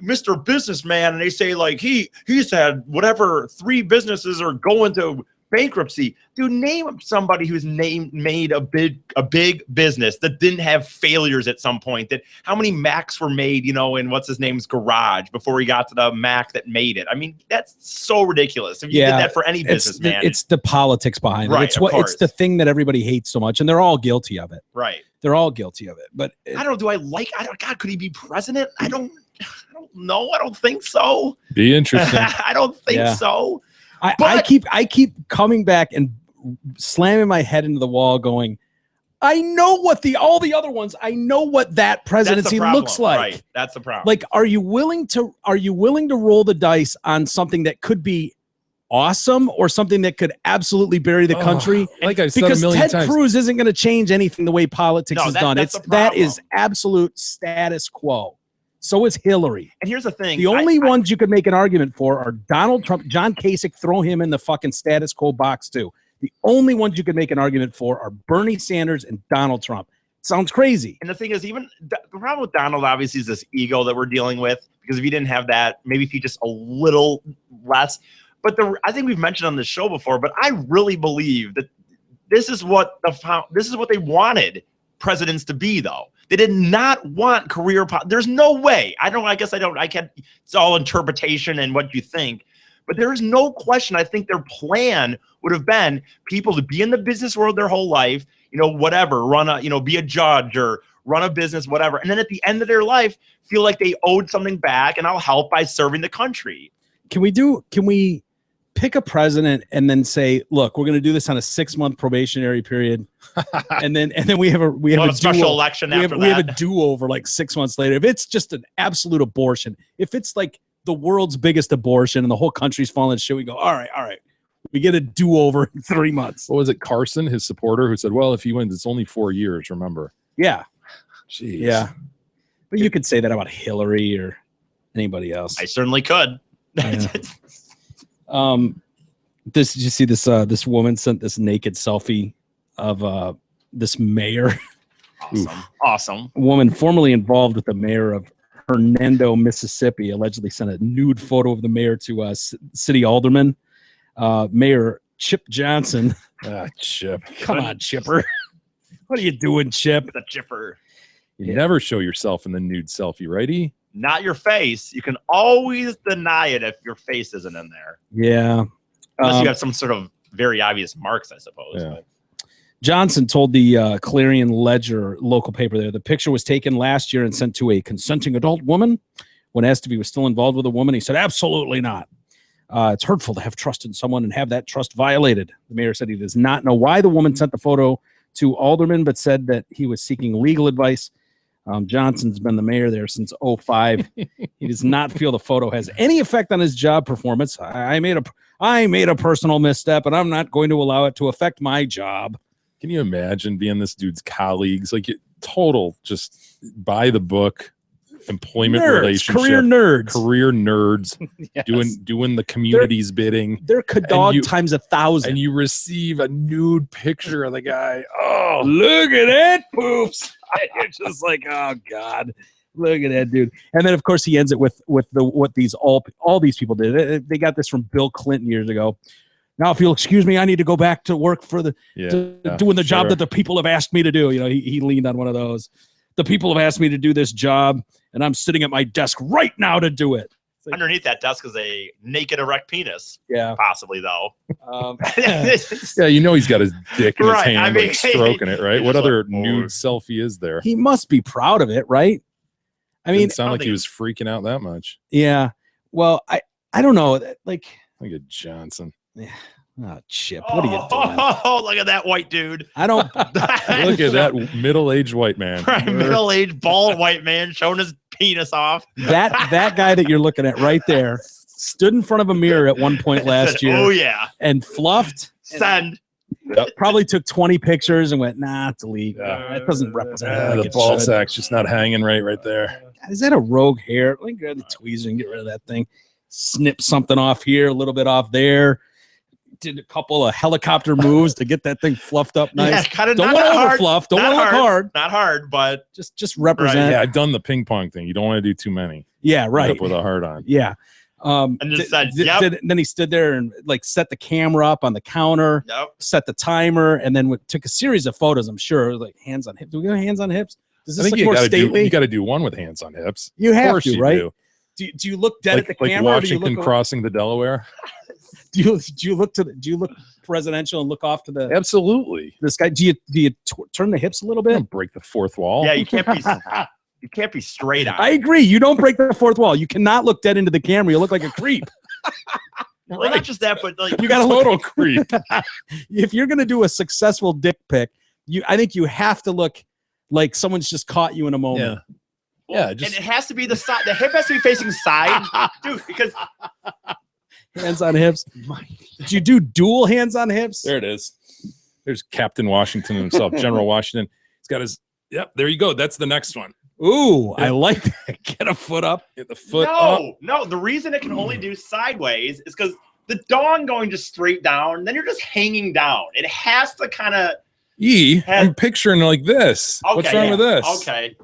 Mr. Businessman, and they say like he's had whatever 3 businesses are going to bankruptcy. Dude, name somebody who's made a big business that didn't have failures at some point. That how many Macs were made, in what's his name's garage before he got to the Mac that made it. I mean, that's so ridiculous. If you did that for any businessman, it's the politics behind it. Right, It's the thing that everybody hates so much, and they're all guilty of it. Right. They're all guilty of it. But God, could he be president? I don't know. I don't think so. Be interesting. I don't think so. I keep coming back and slamming my head into the wall going, I know what all the other ones, I know what that presidency looks like. Right. That's the problem. Like, are you willing to roll the dice on something that could be awesome or something that could absolutely bury the country? Like I said because a million Ted times. Cruz isn't going to change anything the way politics is done. That is absolute status quo. So is Hillary. And here's the thing. The only ones you could make an argument for are Donald Trump, John Kasich, throw him in the fucking status quo box too. The only ones you could make an argument for are Bernie Sanders and Donald Trump. Sounds crazy. And the thing is, even the problem with Donald obviously is this ego that we're dealing with, because if you didn't have that, maybe if you just a little less. But I think we've mentioned on the show before, but I really believe that this is what they wanted presidents to be, though. They did not want career. There's no way. I can't. It's all interpretation and what you think. But there is no question. I think their plan would have been people to be in the business world their whole life, whatever, be a judge or run a business, whatever. And then at the end of their life, feel like they owed something back, and I'll help by serving the country. Can we pick a president and then say, look, we're going to do this on a 6-month probationary period. and then we have a special election after that. We have a do-over like 6 months later. If it's just an absolute abortion, if it's like the world's biggest abortion and the whole country's falling shit, we go, all right. We get a do-over in 3 months. What was it, Carson, his supporter, who said, well, if he wins, it's only 4 years, remember? Yeah. Jeez. Yeah. But you could say that about Hillary or anybody else. I certainly could. Yeah. Did you see this woman sent this naked selfie of this mayor? Awesome. A woman formerly involved with the mayor of Hernando, Mississippi, allegedly sent a nude photo of the mayor to city alderman, Mayor Chip Johnson. Chip. Come on, Chipper. What are you doing, Chip? The Chipper. You never show yourself in the nude selfie, righty? Not your face. You can always deny it if your face isn't in there. Yeah. Unless you have some sort of very obvious marks, I suppose. Yeah. But. Johnson told the Clarion Ledger local paper there, the picture was taken last year and sent to a consenting adult woman. When asked if he was still involved with a woman, he said, absolutely not. It's hurtful to have trust in someone and have that trust violated. The mayor said he does not know why the woman sent the photo to alderman, but said that he was seeking legal advice. Johnson's been the mayor there since 2005. He does not feel the photo has any effect on his job performance. I made a personal misstep, and I'm not going to allow it to affect my job. Can you imagine being this dude's colleagues? Like, total just by the book employment relationship, career nerds Yes. doing the community's bidding. They're dog times 1,000. And you receive a nude picture of the guy. Oh, look at that poops. You're just like, oh God, look at that dude. And then of course he ends it with what all these people did. They got this from Bill Clinton years ago. Now, if you'll excuse me, I need to go back to work for doing the job that the people have asked me to do. He leaned on one of those. The people have asked me to do this job, and I'm sitting at my desk right now to do it. Like, underneath that desk is a naked erect penis. Yeah. Possibly, though. Yeah, he's got his dick in his hand, like stroking it, right? What other nude selfie is there? He must be proud of it, right? I mean, Didn't sound like he was freaking out that much. Yeah. Well, I don't know. Like a Johnson. Yeah. Oh, Chip, what are you doing? Oh, look at that white dude. I don't. Look at that middle-aged white man. Right, middle-aged, bald white man showing his penis off. That guy that you're looking at right there stood in front of a mirror at one point last year. Oh yeah, and fluffed. send. Probably took 20 pictures and went, nah, delete. That doesn't represent it. The ball sack's just not hanging right there. Is that a rogue hair? Let me grab the tweezer and get rid of that thing. Snip something off here, a little bit off there. Did a couple of helicopter moves to get that thing fluffed up nice. Yeah, kind of Don't not want to hard. over fluff. Don't Not want to look hard. Not hard, but Just represent. Yeah, I've done the ping pong thing. You don't want to do too many. Yeah, End right. up with a hard on. Yeah. and just said, yep. Then he stood there and like set the camera up on the counter, Yep. set the timer, and then took a series of photos. I'm sure, like hands on hips. Do we go hands on hips? Does this I think look more stately? you got to do one with hands on hips. You Of have course to, you right? do. Do you look dead at the Like camera? Or do you Washington look crossing the Delaware. do you look presidential and look off to the Absolutely. this guy? Do you turn the hips a little bit? Don't break the fourth wall. Yeah, you can't be straight on. I agree. You don't break the fourth wall. You cannot look dead into the camera. You look like a creep. Well, not just that, but like You got to Total creep. If you're gonna do a successful dick pic, I think you have to look like someone's just caught you in a moment. Yeah. and it has to be the side. The hip has to be facing side, dude. Because Hands on hips. Did you do dual hands on hips? There it is. There's Captain Washington himself, General Washington. He's got his. Yep, there you go. That's the next one. Ooh, I like that. Get a foot up. Get the foot up. no. The reason it can only do sideways is because the dong going just straight down, then you're just hanging down. It has to kind of. I'm picturing like this. Okay, What's wrong with this? Okay.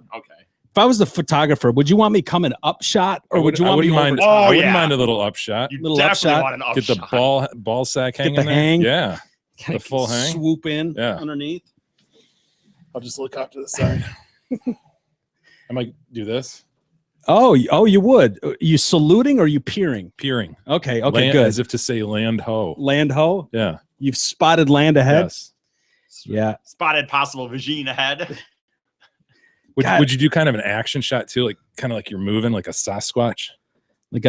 If I was the photographer, would you want me coming up shot or would you want me mind? over Oh, I wouldn't yeah. mind a little upshot. You Little definitely upshot. want an Get the upshot. ball sack Get hanging the there. hang. Yeah. Kinda the full hang? swoop in Yeah. underneath? I'll just look off to the side. I might do this. Oh, you would. You saluting or you peering? Peering. Okay, Land, good. As if to say land ho. Land ho? Yeah. You've spotted land ahead? Yes. Yeah. Spotted possible vagine ahead. Would you do kind of an action shot too? Like kind of like you're moving like a Sasquatch? Like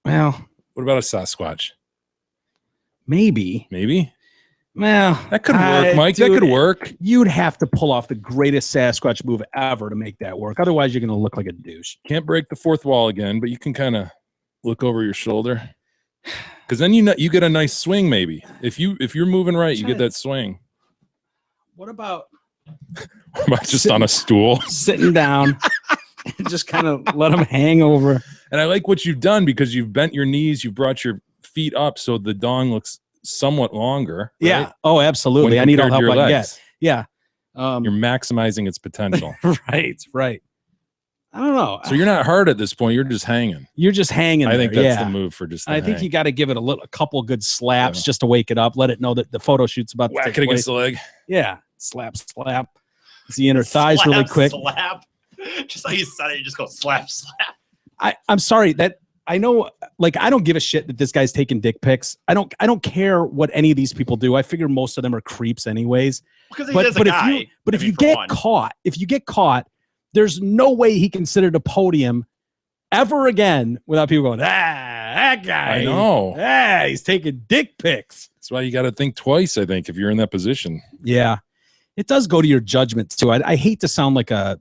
well, What about a Sasquatch? maybe. Maybe? Well, That could work, Mike. dude, that could work. You'd have to pull off the greatest Sasquatch move ever to make that work. Otherwise, you're going to look like a douche. Can't break the fourth wall again, but you can kind of look over your shoulder. Because then you get a nice swing, maybe. If you're moving right, you get that swing. What about What about just on a stool? sitting down and just kind of let them hang over? And I like what you've done because you've bent your knees, you've brought your feet up so the dong looks somewhat longer. Yeah. right? Oh, absolutely. When I need all compared help to I your can get. legs. Yeah. You're maximizing its potential. Right. I don't know. So you're not hard at this point. You're just hanging. You're just hanging. I think there, that's yeah. the move for just. The I think hang. you got to give it a couple good slaps Yeah. just to wake it up. Let it know that the photo shoot's about to whack take it against place. the leg. Yeah, slap. It's the inner thighs really quick. Slap. Just like you said it, you just go slap. I'm sorry that I know. Like, I don't give a shit that this guy's taking dick pics. I don't care what any of these people do. I figure most of them are creeps, anyways. Because he is a guy. If you get caught, there's no way he can sit at a podium ever again without people going, that guy. I know. He's taking dick pics. That's why you got to think twice. I think if you're in that position. Yeah, it does go to your judgment too. I hate to sound like a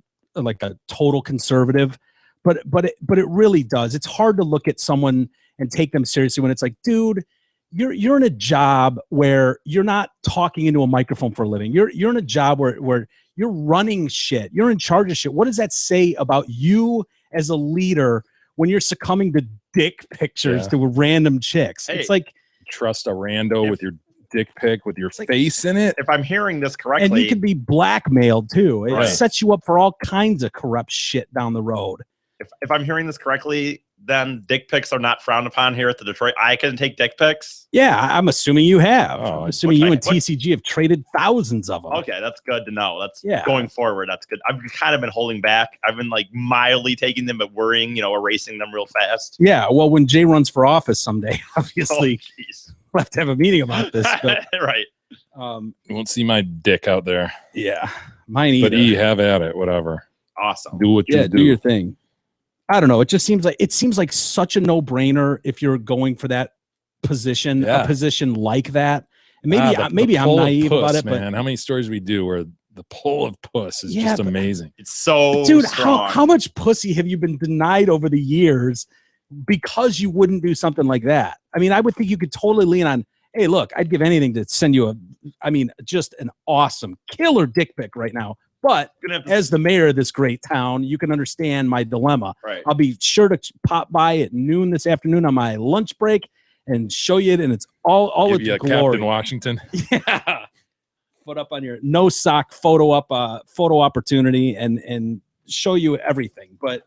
total conservative, but it really does. It's hard to look at someone and take them seriously when it's like, dude, you're in a job where you're not talking into a microphone for a living. You're in a job where you're running shit. You're in charge of shit. What does that say about you as a leader when you're succumbing to dick pictures to random chicks? Hey. It's like, Trust a rando with your dick pic with your face in it. If I'm hearing this correctly, and you can be blackmailed too. It Right. sets you up for all kinds of corrupt shit down the road. if I'm hearing this correctly, then dick pics are not frowned upon here at the Detroit. I can take dick pics. Yeah, I'm assuming you have. Oh, I'm assuming okay. you and TCG have traded thousands of them. Okay, that's good to know. That's Yeah. going forward. That's good. I've kind of been holding back. I've been like mildly taking them, but worrying, erasing them real fast. Yeah, well, when Jay runs for office someday, Oh, obviously jeez. we'll have to have a meeting about this. But Right. You won't see my dick out there. yeah, mine either. But have at it. Whatever. Awesome. Do what you Yeah, do. do your thing. I don't know. It seems like such a no-brainer if you're going for that position, Yeah. a position like that. And The maybe I'm pull of naive puss, about it, man. How many stories we do where the pull of puss is Yeah, just but- amazing. It's so but dude, strong. how much pussy have you been denied over the years because you wouldn't do something like that. I mean, I would think you could totally lean on, hey, look, I'd give anything to send you just an awesome killer dick pic right now. But as the mayor of this great town, you can understand my dilemma. Right. I'll be sure to pop by at noon this afternoon on my lunch break and show you it, and it's all Give its you a glory. Captain Washington. Yeah. Put up on your no sock photo opportunity and show you everything. But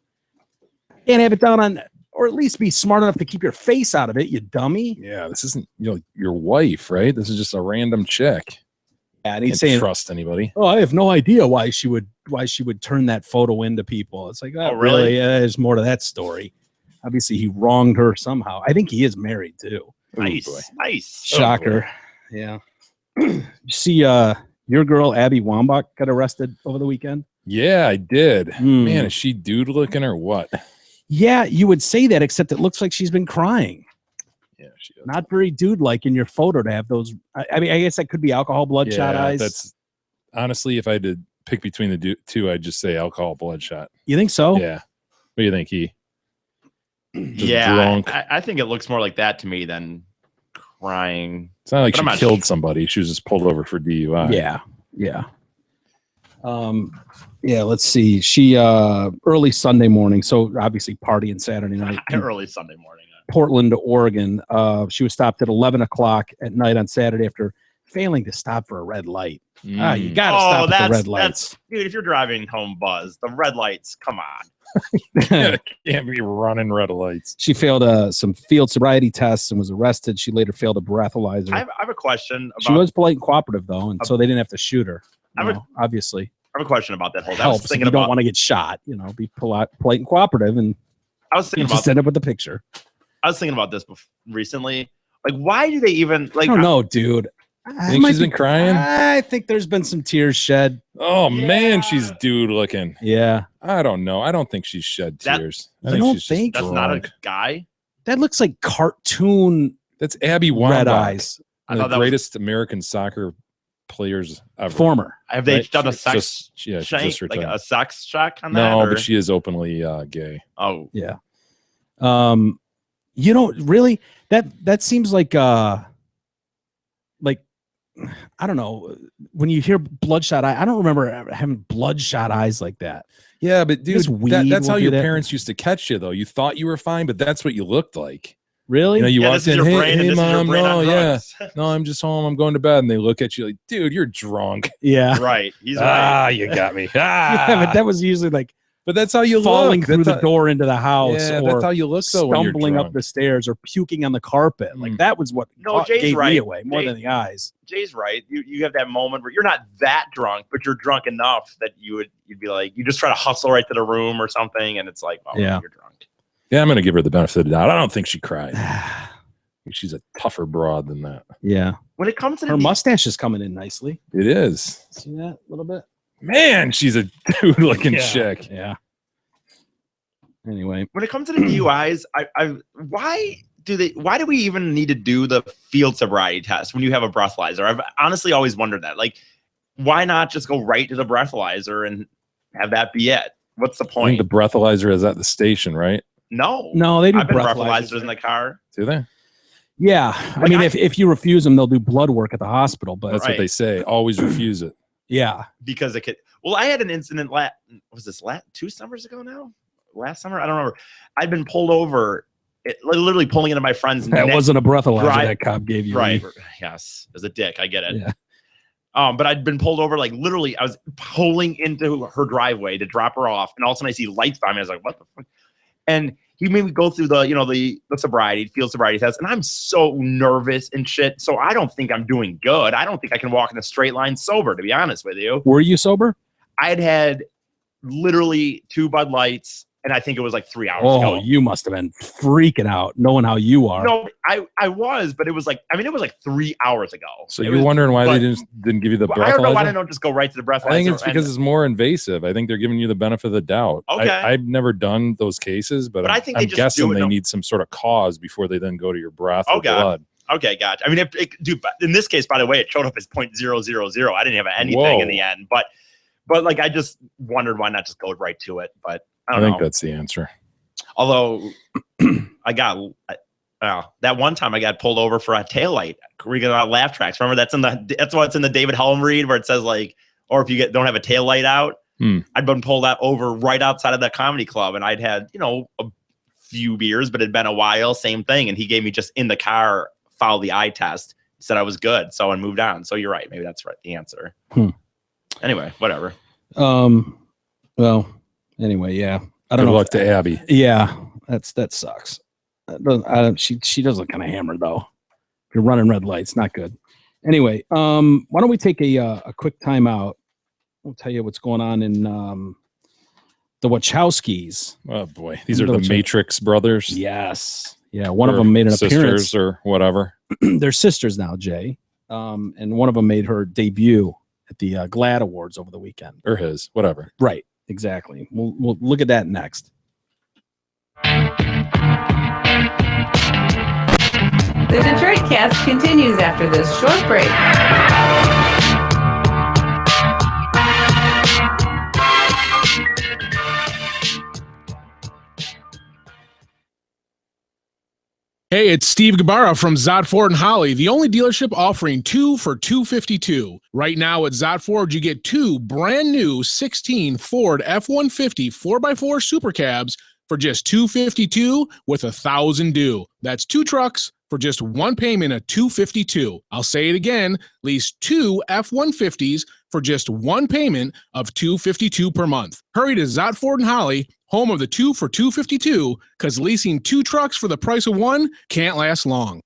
can't have it down on, or at least be smart enough to keep your face out of it, you dummy. Yeah, this isn't your wife, right? This is just a random chick. Yeah, and he's Can't saying, trust anybody. "Oh, I have no idea why she would turn that photo into people." It's like, oh, really? There's more to that story. Obviously, he wronged her somehow. I think he is married too. Nice, boy. nice. Shocker. Yeah. You see, your girl Abby Wambach got arrested over the weekend. Yeah, I did. Hmm. Man, is she dude looking or what? Yeah, you would say that, except it looks like she's been crying. Yeah, she is. Not very dude-like in your photo to have those. I mean, I guess that could be alcohol bloodshot eyes. That's honestly, if I had to pick between the two, I'd just say alcohol bloodshot. You think so? Yeah. What do you think, he? Just Yeah, drunk. I think it looks more like that to me than crying. It's not like But I'm she not killed somebody. She was just pulled over for DUI. Yeah. Yeah. Yeah, let's see. She early Sunday morning, so obviously partying Saturday night. in Early Sunday morning. Portland, Oregon. She was stopped at 11 o'clock at night on Saturday after failing to stop for a red light. You gotta stop at the red lights. Dude, if you're driving home buzzed, the red lights, come on. Can't be running red lights. She failed some field sobriety tests and was arrested. She later failed a breathalyzer. I have a question about. She was polite and cooperative though, and so they didn't have to shoot her. Obviously, I have a question about that whole. I was helps if thinking you don't about. want to get shot. Be polite and cooperative, and I was you thinking just about. end up with the picture. I was thinking about this recently. Like, why do they even like? I don't know, dude. Think she's been crying? I think there's been some tears shed. Oh man, she's dude looking. Yeah, I don't know. I don't think she's shed tears. I you think don't she's think? just That's not a drunk. guy. that looks like cartoon That's Abby Wambach, red eyes. I one thought of the that was. greatest American soccer players ever. Former. Have they right? done a She's sex? just- yeah, she's shank, just like retired. a sex check on that? No, or- but she is openly gay. Oh, Yeah. Really that seems like I don't know, when you hear bloodshot eye, I don't remember having bloodshot eyes like that. Yeah, but dude, This weed that's how will do your that. parents used to catch you, though. You thought you were fine, but that's what you looked like. Really? You yeah, walked this is in, your hey, brain, and hey this is your mom, brain no, on yeah, drugs. no, I'm just home. I'm going to bed, and they look at you like, dude, you're drunk. Yeah. Right. He's right. You got me. Yeah, but that was usually like But that's how you falling look. through That's the how- door into the house, Yeah, or that's how you look though when you're stumbling up drunk. the stairs, or puking on the carpet. Like that was what No, Jay's gave me right. away more Jay- than the eyes. Jay's right. You have that moment where you're not that drunk, but you're drunk enough that you'd be like, you just try to hustle right to the room or something, and it's like, oh, Yeah. you're drunk. Yeah, I'm gonna give her the benefit of the doubt. I don't think she cried. I think she's a tougher broad than that. Yeah. When it comes to Her mustache is coming in nicely. It is. See that a little bit? Man, she's a dude looking Yeah. chick. Yeah. Anyway, when it comes to the DUIs, why do we even need to do the field sobriety test when you have a breathalyzer? I've honestly always wondered that. Like, why not just go right to the breathalyzer and have that be it? What's the I think point? the breathalyzer is at the station, right? No, they do I've been breathalyzers breathalyzers in the car. Do they? yeah. I Like mean, I- if you refuse them, they'll do blood work at the hospital. But That's what Right. they say. Always refuse it. yeah, Because it could. Well, I had an incident. Was this 2 summers ago now? Last summer, I don't remember. I'd been pulled over, literally pulling into my friend's. that wasn't a breathalyzer Drive- that cop gave you. right. Yes, as a dick, I get it. Yeah. But I'd been pulled over, like literally, I was pulling into her driveway to drop her off, and all of a sudden I see lights by me. I was like, "What the fuck?" And he made me go through the sobriety, field sobriety test, and I'm so nervous and shit. So I don't think I'm doing good. I don't think I can walk in a straight line sober, to be honest with you. Were you sober? I'd had literally 2 Bud Lights, and I think it was like 3 hours Oh, ago. you must have been freaking out, knowing how you are. No, I was, but it was like, it was like 3 hours ago. So It you're was- wondering why but- they didn't give you the Well, I don't know why they breathalyzer? don't just go right to the breathalyzer. I think it's because and- it's more invasive. I think they're giving you the benefit of the doubt. Okay. I've never done those cases, but I I'm, think they I'm just guessing do it they no- need some sort of cause before they then go to your breath or Okay. blood. Okay, gotcha. I mean, dude, but in this case, by the way, it showed up as 0.000. I didn't have anything Whoa. in the end, but like I just wondered why not just go right to it. But I I don't think know. that's the answer. Although I got that one time I got pulled over for a taillight. Reading about laugh tracks. Remember that's what's in the David Helm read where it says like, or if you don't have a taillight out, I'd been pulled out over right outside of that comedy club, and I'd had a few beers, but it'd been a while. Same thing, and he gave me just in the car, follow the eye test, said I was good, so I moved on. So you're right, maybe that's right. The answer. Anyway, whatever. Well, anyway, yeah. I don't know. Good luck to Abby. Yeah, that sucks. She does look kind of hammered though. If you're running red lights, not good. Anyway, why don't we take a quick time out? We'll tell you what's going on in the Wachowskis. Oh boy, these are the Matrix brothers. Yes, yeah. One of them made an appearance, or whatever. They're sisters now, Jay. And one of them made her debut at the GLAAD Awards over the weekend. Or his, whatever. Right, exactly. We'll look at that next. The Detroit Cast continues after this short break. Hey, it's Steve Gabarra from Zod Ford and Holly, the only dealership offering 2 for $252. Right now at Zod Ford, you get 2 brand new 16 Ford F-150 4x4 Super Cabs for just $252 with $1,000 due. That's 2 trucks for just 1 payment of $252. I'll say it again, lease 2 F-150s for just 1 payment of $252 per month. Hurry to Zod Ford and Holly, home of the 2 for $252, because leasing 2 trucks for the price of 1 can't last long.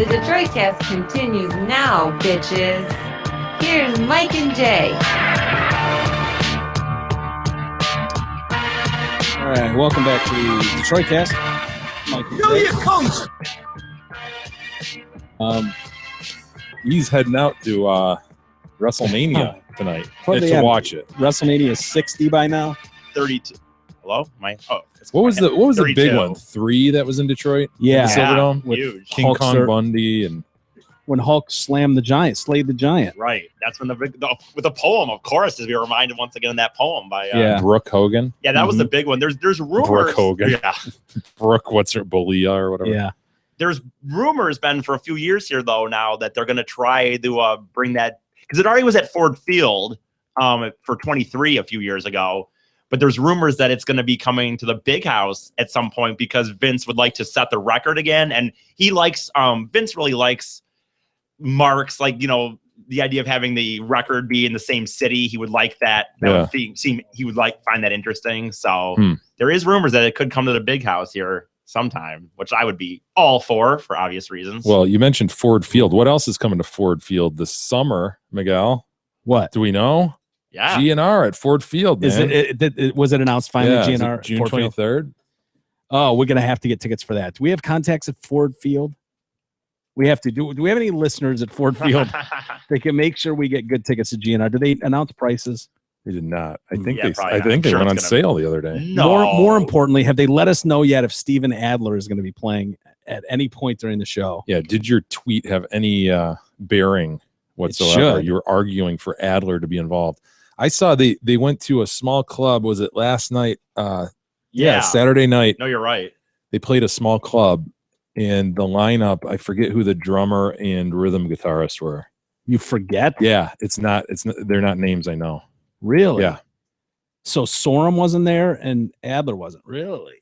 Detroit Cast continues now, bitches. Here's Mike and Jay. All right, welcome back to the Detroit Cast. Mike and Jay. He's heading out to WrestleMania tonight to watch it. WrestleMania is 60 by now. 32. Hello, Mike. Oh, what was the big 32. one? 3 that was in Detroit. Yeah, the Silverdome with huge. King Kong Bundy and when Hulk slammed the giant, slayed the giant. Right. That's when with the poem, of course, as we were reminded once again of that poem by Brooke Hogan. Yeah, that was the big one. There's rumors. Brooke Hogan. Yeah. Brooke, what's her Belia or whatever. Yeah. There's rumors been for a few years here though now that they're going to try to bring that, because it already was at Ford Field for 23 a few years ago. But there's rumors that it's going to be coming to the big house at some point because Vince would like to set the record again. And he likes, Vince really likes marks, like, you know, the idea of having the record be in the same city. He would like that. That would seem he would find that interesting. So there is rumors that it could come to the big house here sometime, which I would be all for obvious reasons. Well, you mentioned Ford Field. What else is coming to Ford Field this summer, Miguel? What? Do we know? Yeah. GNR at Ford Field, man. Was it announced finally? Yeah, GNR June Ford 23rd. Field? Oh, we're gonna have to get tickets for that. Do we have contacts at Ford Field? We have to. Do we have any listeners at Ford Field that can make sure we get good tickets to GNR? Do they announce prices? They did not. I think probably they not. went on sale the other day. No. More importantly, have they let us know yet if Steven Adler is going to be playing at any point during the show? Yeah. Did your tweet have any bearing whatsoever? You were arguing for Adler to be involved. I saw they went to a small club. Was it last night? Saturday night. No, you're right. They played a small club, and the lineup, I forget who the drummer and rhythm guitarist were. You forget? Yeah, it's not. They're not names I know. Really? Yeah. So Sorum wasn't there and Adler wasn't. Really?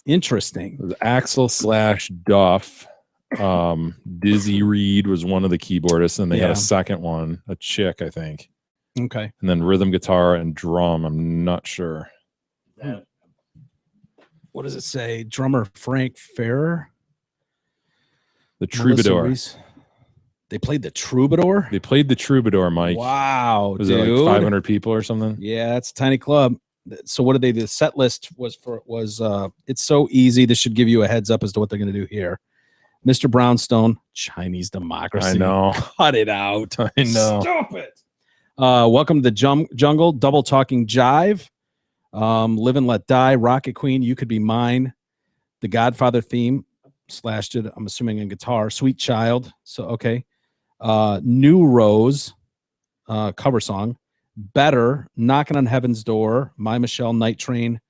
Interesting. It was Axel / Duff. Dizzy Reed was one of the keyboardists, and they had a second one, a chick, I think. Okay. And then rhythm guitar and drum. I'm not sure. What does it say? Drummer Frank Ferrer? The Troubadour. They played the Troubadour? They played the Troubadour, Mike. Wow, was dude. it like 500 people or something? Yeah, that's a tiny club. So what did they do? The set list was it's so easy. This should give you a heads up as to what they're going to do here. Mr. Brownstone, Chinese Democracy. I know. Cut it out. I know. Stop it. Welcome to the Jungle, Double Talking Jive. Live and Let Die, Rocket Queen, You Could Be Mine, the Godfather theme, slashed it, I'm assuming in guitar, Sweet Child, so okay. New Rose, cover song, Better, Knocking on Heaven's Door, My Michelle, Night Train,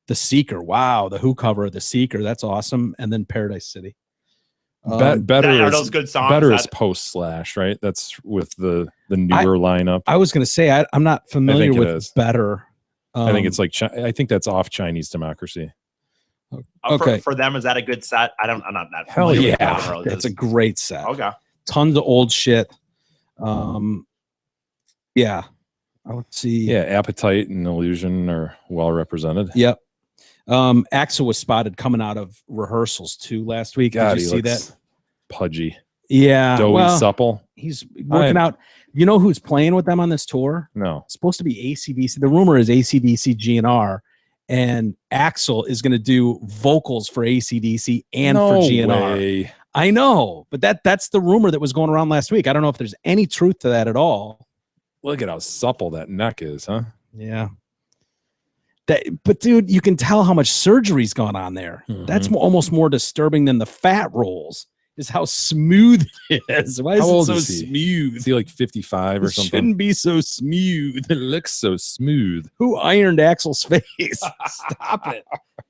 The Seeker, wow, the Who cover, The Seeker, that's awesome, and then Paradise City. Better are is those good songs? Better is post slash, right? That's with the newer lineup. I was going to say I'm not familiar with Better. I think it's like I think that's off Chinese Democracy. Okay, for them, is that a good set? I'm not that. Hell yeah, that's a great set. Okay, tons of old shit. Yeah, let's see. Yeah, Appetite and Illusion are well represented. Yep. Axel was spotted coming out of rehearsals too last week. God, did you see that? Pudgy. Yeah, doughy, supple. He's working out. You know who's playing with them on this tour? No. It's supposed to be AC/DC. The rumor is AC/DC GNR, and Axel is going to do vocals for AC/DC and for GNR. Way. I know, but that's the rumor that was going around last week. I don't know if there's any truth to that at all. Look at how supple that neck is, huh? Yeah. But dude, you can tell how much surgery's gone on there. Mm-hmm. That's almost more disturbing than the fat rolls. Is how smooth it is. Why is it so smooth? Is he like 55 or something? It shouldn't be so smooth. It looks so smooth. Who ironed Axel's face? Stop it.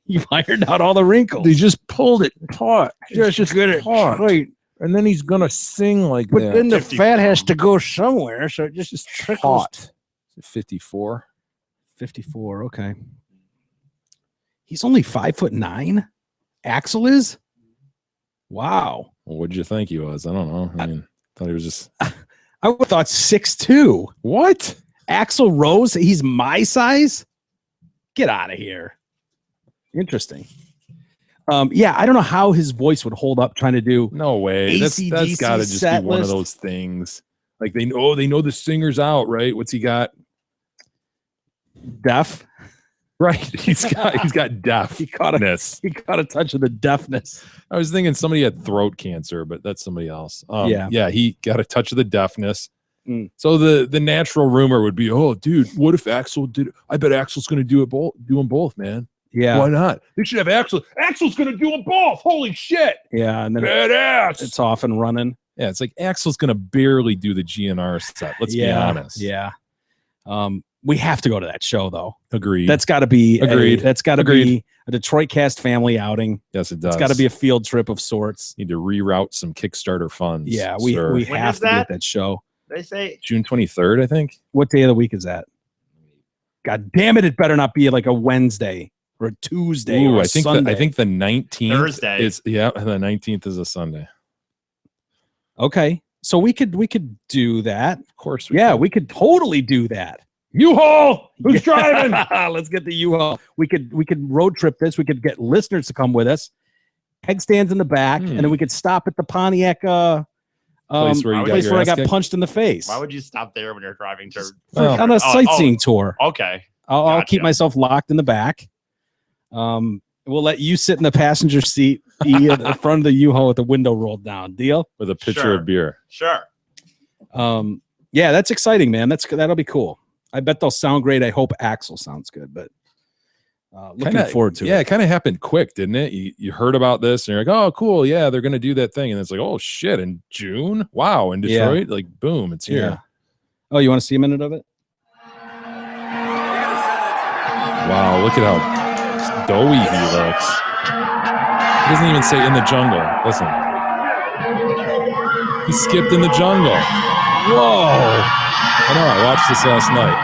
You've ironed out all the wrinkles. They just pulled it taut. Just get it straight. And then he's going to sing like but that. But then the fat has to go somewhere, so it just trickles. 54? 54, okay. He's only 5'9"? Axel is? Wow. Well, what'd you think he was? I don't know. I mean, thought he was just. I would have thought 6'2". What? Axl Rose? He's my size? Get out of here. Interesting. Yeah, I don't know how his voice would hold up trying to do. No way. That's AC/DC got to just set be one of list. those things. Like they know the singer's out, right? What's he got? Deaf. Right. He's got deaf. He caught a touch of the deafness. I was thinking somebody had throat cancer, but that's somebody else. Yeah, he got a touch of the deafness. Mm. So the natural rumor would be, oh, dude, what if Axel did? I bet Axel's going to do them both, man. Yeah, why not? They should have Axel. Axel's going to do them both. Holy shit! Yeah, and then badass. It's off and running. Yeah, it's like Axel's going to barely do the GNR set. Let's be honest. Yeah. We have to go to that show, though. Agreed. That's got to be agreed. That's got to be a Detroit Cast family outing. Yes, it does. It's got to be a field trip of sorts. Need to reroute some Kickstarter funds. Yeah, we have to get that show. They say June 23rd, I think. What day of the week is that? God damn it! It better not be like a Wednesday or a Tuesday or a Sunday. I think the 19th Thursday is the 19th is a Sunday. Okay, so we could do that. Of course, we could totally do that. U-Haul, who's driving? Let's get the U-Haul. We could road trip this. We could get listeners to come with us. Keg stands in the back, and then we could stop at the Pontiac place where I got punched in the face. Why would you stop there when you're driving to on a sightseeing tour? Okay, I'll keep myself locked in the back. We'll let you sit in the passenger seat at the front of the U-Haul with the window rolled down. Deal? With a pitcher of beer. Sure. Yeah, that's exciting, man. That'll be cool. I bet they'll sound great. I hope Axel sounds good, but looking forward to it. Yeah, it kind of happened quick, didn't it? You heard about this and you're like, oh, cool. Yeah, they're going to do that thing. And it's like, oh, shit, in June? Wow, in Detroit? Like, boom, it's here. Yeah. Oh, you want to see a minute of it? Wow, look at how doughy he looks. He doesn't even say in the jungle. Listen. He skipped in the jungle. Whoa. I know, I watched this last night.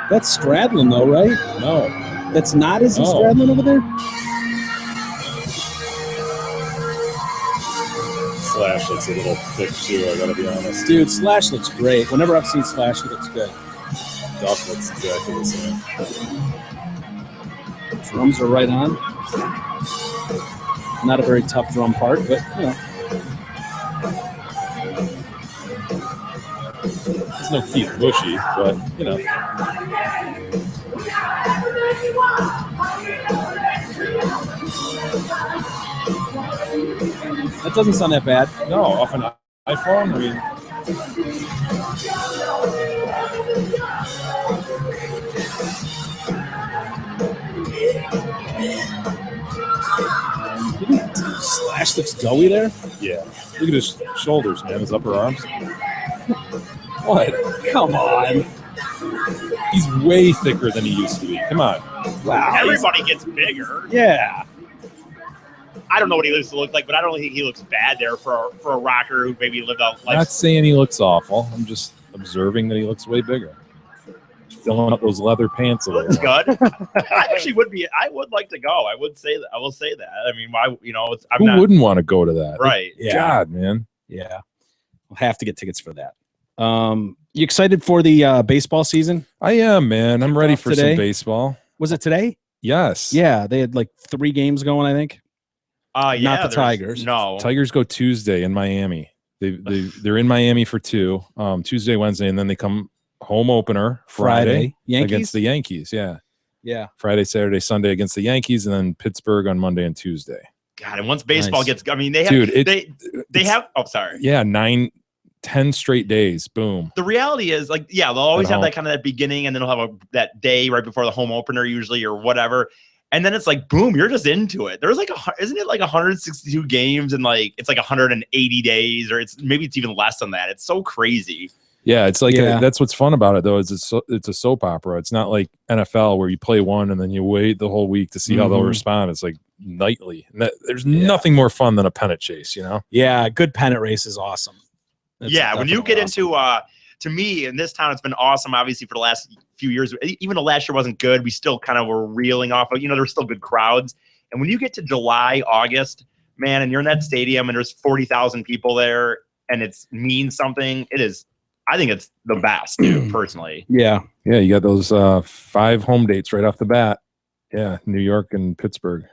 That's Stradlin, though, right? No. That's not Izzy Stradlin over there? Slash looks a little thick, too, I gotta be honest. Dude, Slash looks great. Whenever I've seen Slash, he looks good. Duff looks exactly the same. Drums are right on. Not a very tough drum part, but, you know. It's no Keith Bushy, but, you know. That doesn't sound that bad. No, off an iPhone, I mean. Slash looks doughy there? Yeah. Look at his shoulders, man. His upper arms. What? Come on. He's way thicker than he used to be. Come on. Wow. Everybody gets bigger. Yeah. I don't know what he looks to look like, but I don't think he looks bad there for a rocker who maybe lived out life. Not saying he looks awful. I'm just observing that he looks way bigger. Filling up those leather pants a little. Looks good. I actually would be. I would like to go. I would say that. I will say that. I mean, why? You know, who wouldn't want to go to that? Right. Yeah. God, man. Yeah. We'll have to get tickets for that. You excited for the baseball season? I am, man. I'm ready for today? some baseball. Was it today? Yes. Yeah, they had like 3 games going, I think. Yeah, not the Tigers. No. Tigers go Tuesday in Miami. They're in Miami for 2, Tuesday, Wednesday, and then they come home opener Friday Yankees? against the Yankees. Yeah. Yeah. Friday, Saturday, Sunday against the Yankees, and then Pittsburgh on Monday and Tuesday. God, and once baseball gets, I mean, they have, dude, they have. Oh, sorry. Yeah, 10 straight days. Boom. The reality is, like, yeah, they'll always have that kind of that beginning, and then they'll have that day right before the home opener, usually, or whatever. And then it's like, boom, you're just into it. There's like, isn't it like 162 games and like it's like 180 days, or it's even less than that. It's so crazy. Yeah, it's like that's what's fun about it though. Is it's a soap opera. It's not like NFL where you play one and then you wait the whole week to see how they'll respond. It's like nightly. And there's nothing more fun than a pennant chase, you know? Yeah, good pennant race is awesome. That's when you get awesome. into to me in this town, it's been awesome. Obviously for the last few years, even though last year wasn't good, we still kind of were reeling off of, there were still good crowds. And when you get to July, August, man, and you're in that stadium and there's 40,000 people there and it means something, I think it's the best, dude, personally. Yeah. Yeah, you got those 5 home dates right off the bat. Yeah, New York and Pittsburgh.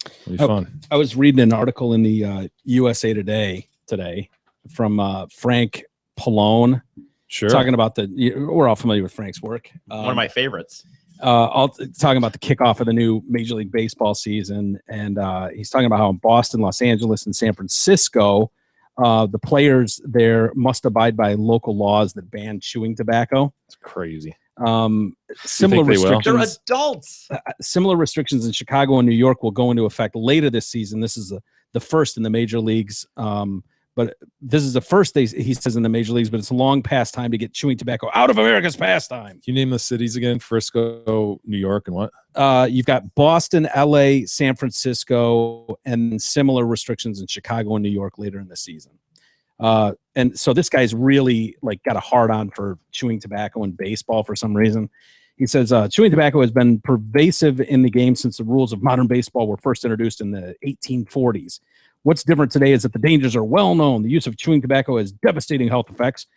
It'll be fun. I was reading an article in the USA Today today from Frank Pallone. Sure. Talking about we're all familiar with Frank's work. One of my favorites. Talking about the kickoff of the new Major League Baseball season. And he's talking about how in Boston, Los Angeles, and San Francisco, the players there must abide by local laws that ban chewing tobacco. It's crazy. Similar restrictions. They're adults. Similar restrictions in Chicago and New York will go into effect later this season. This is the first in the major leagues. But this is the first, he says, in the major leagues, but it's a long past time to get chewing tobacco out of America's pastime. Can you name the cities again? Frisco, New York, and what? You've got Boston, LA, San Francisco, and similar restrictions in Chicago and New York later in the season. And so this guy's really got a hard on for chewing tobacco in baseball for some reason. He says chewing tobacco has been pervasive in the game since the rules of modern baseball were first introduced in the 1840s. What's different today is that the dangers are well known. The use of chewing tobacco has devastating health effects.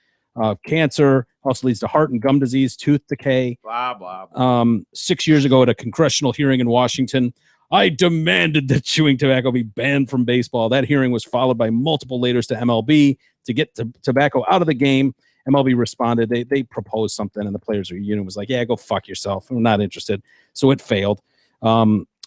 Cancer also leads to heart and gum disease, tooth decay. Blah, blah, blah. 6 years ago at a congressional hearing in Washington, I demanded that chewing tobacco be banned from baseball. That hearing was followed by multiple letters to MLB to get tobacco out of the game. MLB responded. They proposed something, and the players' union was like, yeah, go fuck yourself. I'm not interested. So it failed.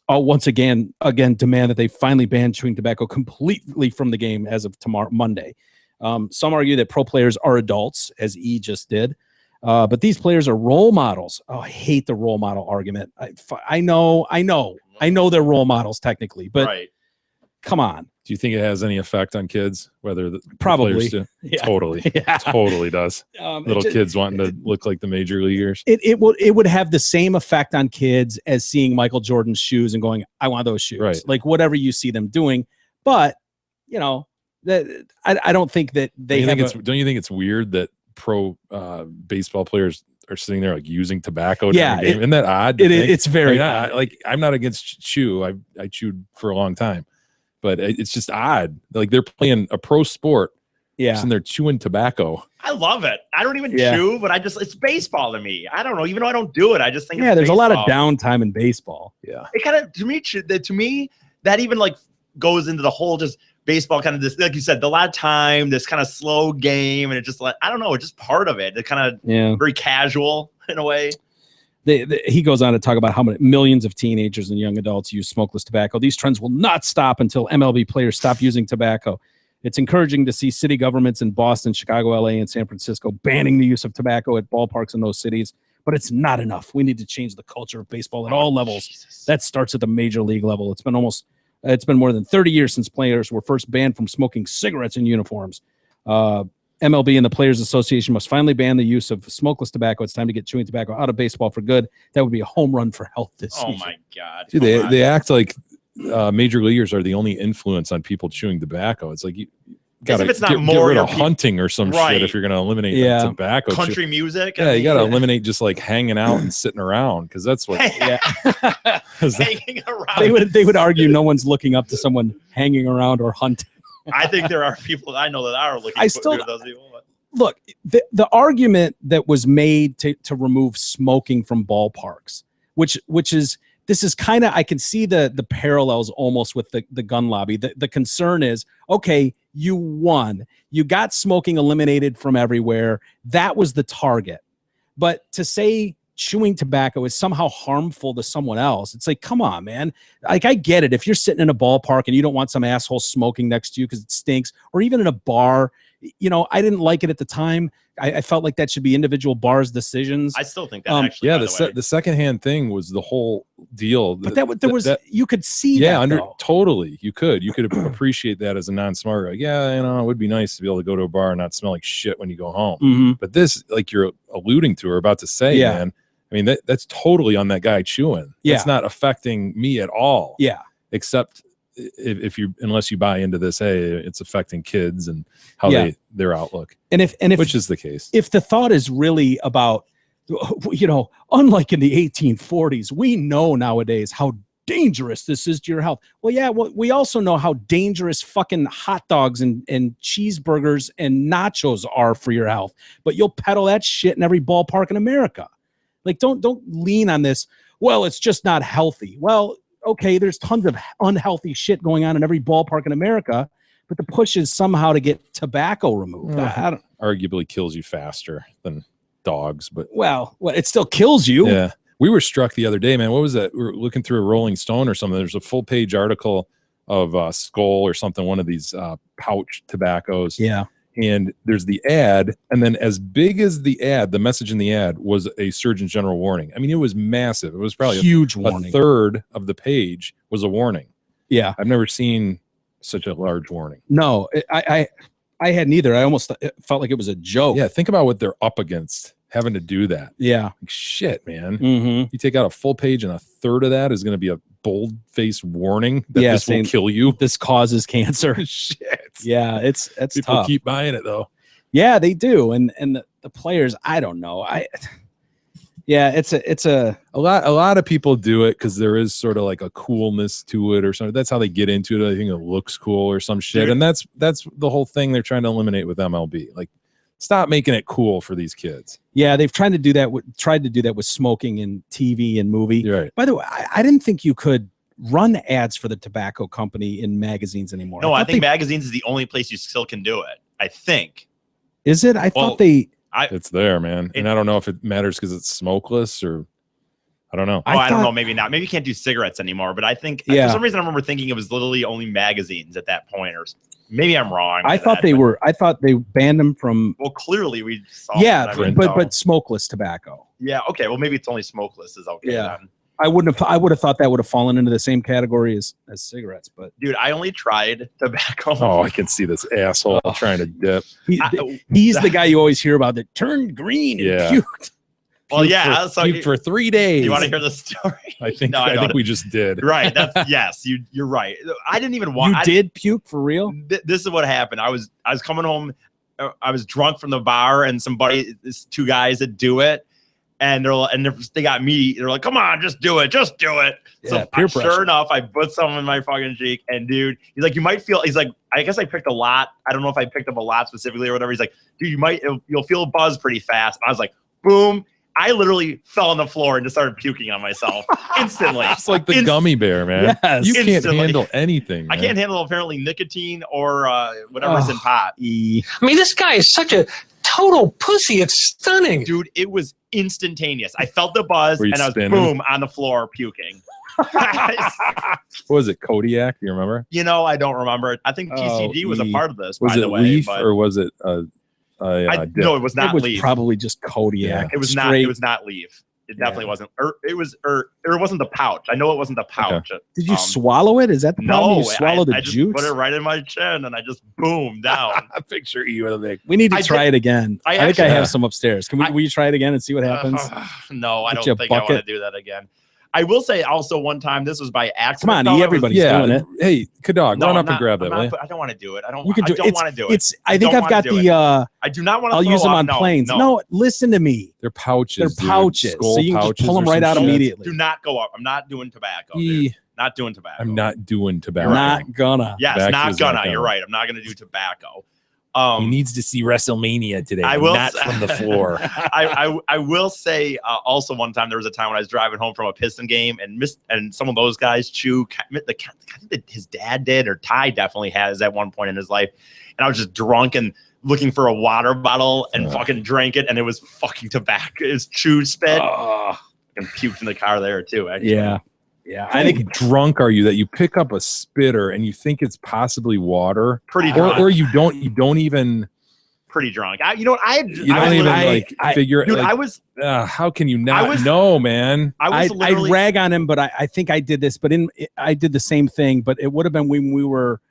I'll once again demand that they finally ban chewing tobacco completely from the game as of Monday. Some argue that pro players are adults, as E just did. But these players are role models. Oh, I hate the role model argument. I know they're role models technically, but right. Come on. Do you think it has any effect on kids? Whether the Probably. players do? Yeah. Totally. Yeah. Totally does. Little kids wanting to look like the major leaguers. It would have the same effect on kids as seeing Michael Jordan's shoes and going, I want those shoes. Right. Like whatever you see them doing. But, I don't think that they don't you think it's weird that pro baseball players are sitting there using tobacco during the game? Isn't that odd? It's very odd. I'm not against chew. I chewed for a long time, but it's just odd. They're playing a pro sport. Yeah. And they're chewing tobacco. I love it. I don't even chew, but it's baseball to me. I don't know. Even though I don't do it, I just think it's there's baseball. a lot of downtime in baseball. Yeah. It kind of, to me, that even goes into the whole just baseball kind of this, like you said, a lot of time, this kind of slow game. And it just I don't know, it's just part of it. It kind of very casual in a way. He goes on to talk about how many millions of teenagers and young adults use smokeless tobacco. These trends will not stop until MLB players stop using tobacco. It's encouraging to see city governments in Boston, Chicago, LA, and San Francisco banning the use of tobacco at ballparks in those cities, but it's not enough. We need to change the culture of baseball at all levels. Jesus. That starts at the major league level. It's been more than 30 years since players were first banned from smoking cigarettes in uniforms. MLB and the Players Association must finally ban the use of smokeless tobacco. It's time to get chewing tobacco out of baseball for good. That would be a home run for health this season. Oh my God. Dude, they act like major leaguers are the only influence on people chewing tobacco. It's like you got to get rid of hunting or some shit if you're going to eliminate the tobacco. Country music. Yeah, you got to eliminate just hanging out and sitting around, because that's what. Hanging around. They would argue no one's looking up to someone hanging around or hunting. I think there are people I know that are looking to those people. Look, the argument that was made to remove smoking from ballparks, which is this is kind of, I can see the parallels almost with the gun lobby. The concern is, okay, you won. You got smoking eliminated from everywhere. That was the target. But to say chewing tobacco is somehow harmful to someone else, it's like, come on, man. I get it. If you're sitting in a ballpark and you don't want some asshole smoking next to you because it stinks, or even in a bar, I didn't like it at the time. I felt like that should be individual bars' decisions. I still think that actually. Yeah, the secondhand thing was the whole deal. But you could see. Yeah, that, totally. You could appreciate that as a non-smoker. It would be nice to be able to go to a bar and not smell like shit when you go home. Mm-hmm. But this, like you're alluding to or about to say, man. I mean, that's totally on that guy chewing. Yeah. It's not affecting me at all. Yeah. Except unless you buy into this, hey, it's affecting kids and how their outlook. And if which is the case. If the thought is really about, unlike in the 1840s, we know nowadays how dangerous this is to your health. Well, yeah, we also know how dangerous fucking hot dogs and cheeseburgers and nachos are for your health. But you'll peddle that shit in every ballpark in America. Like, don't lean on this. Well, it's just not healthy. Well, okay, there's tons of unhealthy shit going on in every ballpark in America, but the push is somehow to get tobacco removed. I don't, arguably kills you faster than dogs, but well, it still kills you. yeah. We were struck the other day, man. What was that? We were looking through a Rolling Stone or something. There's a full page article of Skull or something, one of these pouch tobaccos. Yeah. And there's the ad, and then as big as the ad, the message in the ad was a Surgeon General warning. I mean, it was massive. It was probably huge a warning. third of the page was a warning. Yeah. I've never seen such a large warning. No, I hadn't either. I almost it felt like it was a joke. Yeah, think about what they're up against having to do that. Yeah. Like, shit, man. Mm-hmm. You take out a full page and a third of that is going to be a bold-faced warning that this will kill you. This causes cancer. Shit. Yeah, it's People tough. keep buying it though. Yeah, they do. And the players, I don't know. It's a lot of people do it because there is sort of like a coolness to it or something. That's how they get into it. I think it looks cool or some shit. And that's the whole thing they're trying to eliminate with MLB. Like, stop making it cool for these kids. Yeah, they've tried to do that with smoking and TV and movie. You're right. By the way, I didn't think you could run ads for the tobacco company in magazines anymore. No, I think magazines is the only place you still can do it. I think. Is it? I thought they. It's there, man. And I don't know if it matters because it's smokeless or I don't know. I don't know. Maybe not. Maybe you can't do cigarettes anymore. But I think for some reason I remember thinking it was literally only magazines at that point, or maybe I'm wrong. I thought they banned them from. Well, clearly we saw. Yeah, but smokeless tobacco. Yeah. Okay. Well, maybe it's only smokeless is okay. Yeah. Then. I would have thought that would have fallen into the same category as cigarettes, but dude, I only tried tobacco. Oh, I can see this asshole trying to dip. He's the guy you always hear about that turned green and puked. Well, yeah, puked for 3 days. You want to hear the story? I think we just did. Right. That's yes. You're right. I didn't even want. You did puke for real? This is what happened. I was coming home. I was drunk from the bar, and two guys that do it. And they got me. They're like, "Come on, just do it, just do it." Yeah, so sure enough, I put some in my fucking cheek. And dude, he's like, "You might feel." He's like, "I guess I picked a lot. I don't know if I picked up a lot specifically or whatever." He's like, "Dude, you'll feel a buzz pretty fast." And I was like, "Boom!" I literally fell on the floor and just started puking on myself instantly. It's like the gummy bear, man. Yes. You can't handle anything. Man. I can't handle apparently nicotine or whatever's in pot. I mean, this guy is such a total pussy. It's stunning. Dude, it was instantaneous. I felt the buzz and I was boom on the floor puking. What was it, Kodiak? Do you remember? I don't remember. I think TCG was a part of this. Was by it the way, Leaf or was it? No, it was not Leaf. Probably just Kodiak. Yeah. It was not. It was not Leaf. It definitely wasn't. It wasn't the pouch. I know it wasn't the pouch. Okay. Did you swallow it? Is that the problem? No, you swallow the I juice? Just put it right in my chin and I just boom down. I picture you with a big. We need to try it again. I think I have some upstairs. Will you try it again and see what happens? No, I don't think I want to do that again. I will say also one time, this was by accident. Come on, everybody's doing it. Hey, Kadog, run up and grab that. I don't want to do it. I don't want to do it. I think I've got the. I do not want to. I'll use them on planes. No, listen to me. They're pouches. They're pouches. So you can just pull them right out immediately. Do not go up. I'm not doing tobacco. Not doing tobacco. I'm not doing tobacco. Not gonna. Yes, not gonna. You're right. I'm not gonna do tobacco. He needs to see WrestleMania today. I will not from the floor. I will say also one time there was a time when I was driving home from a Piston game and some of those guys chew. I think that his dad did, or Ty definitely has at one point in his life. And I was just drunk and looking for a water bottle and fucking drank it, and it was fucking tobacco. It was chew spit and puked in the car there too. Actually. Yeah. Yeah, I think drunk are you that you pick up a spitter and you think it's possibly water? Pretty drunk. Or you don't even. Pretty drunk. Figure. Dude, like, I was. How can you not know, man? I rag on him, but I think I did this. But I did the same thing. But it would have been when we were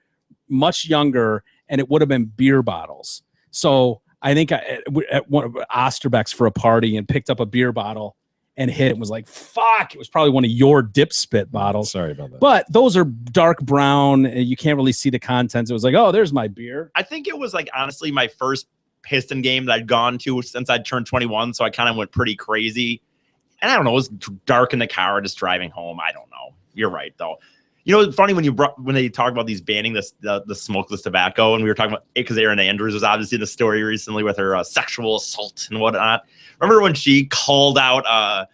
much younger, and it would have been beer bottles. So I think at one of Osterbeck's for a party and picked up a beer bottle. And hit it and was like, fuck, it was probably one of your dip spit bottles. Sorry about that. But those are dark brown. And you can't really see the contents. It was like, oh, there's my beer. I think it was like, honestly, my first Piston game that I'd gone to since I'd turned 21. So I kind of went pretty crazy. And I don't know, it was dark in the car just driving home. I don't know. You're right, though. It's funny when they talk about these banning the smokeless tobacco, and we were talking about it because Erin Andrews was obviously in the story recently with her sexual assault and whatnot. Remember when she called out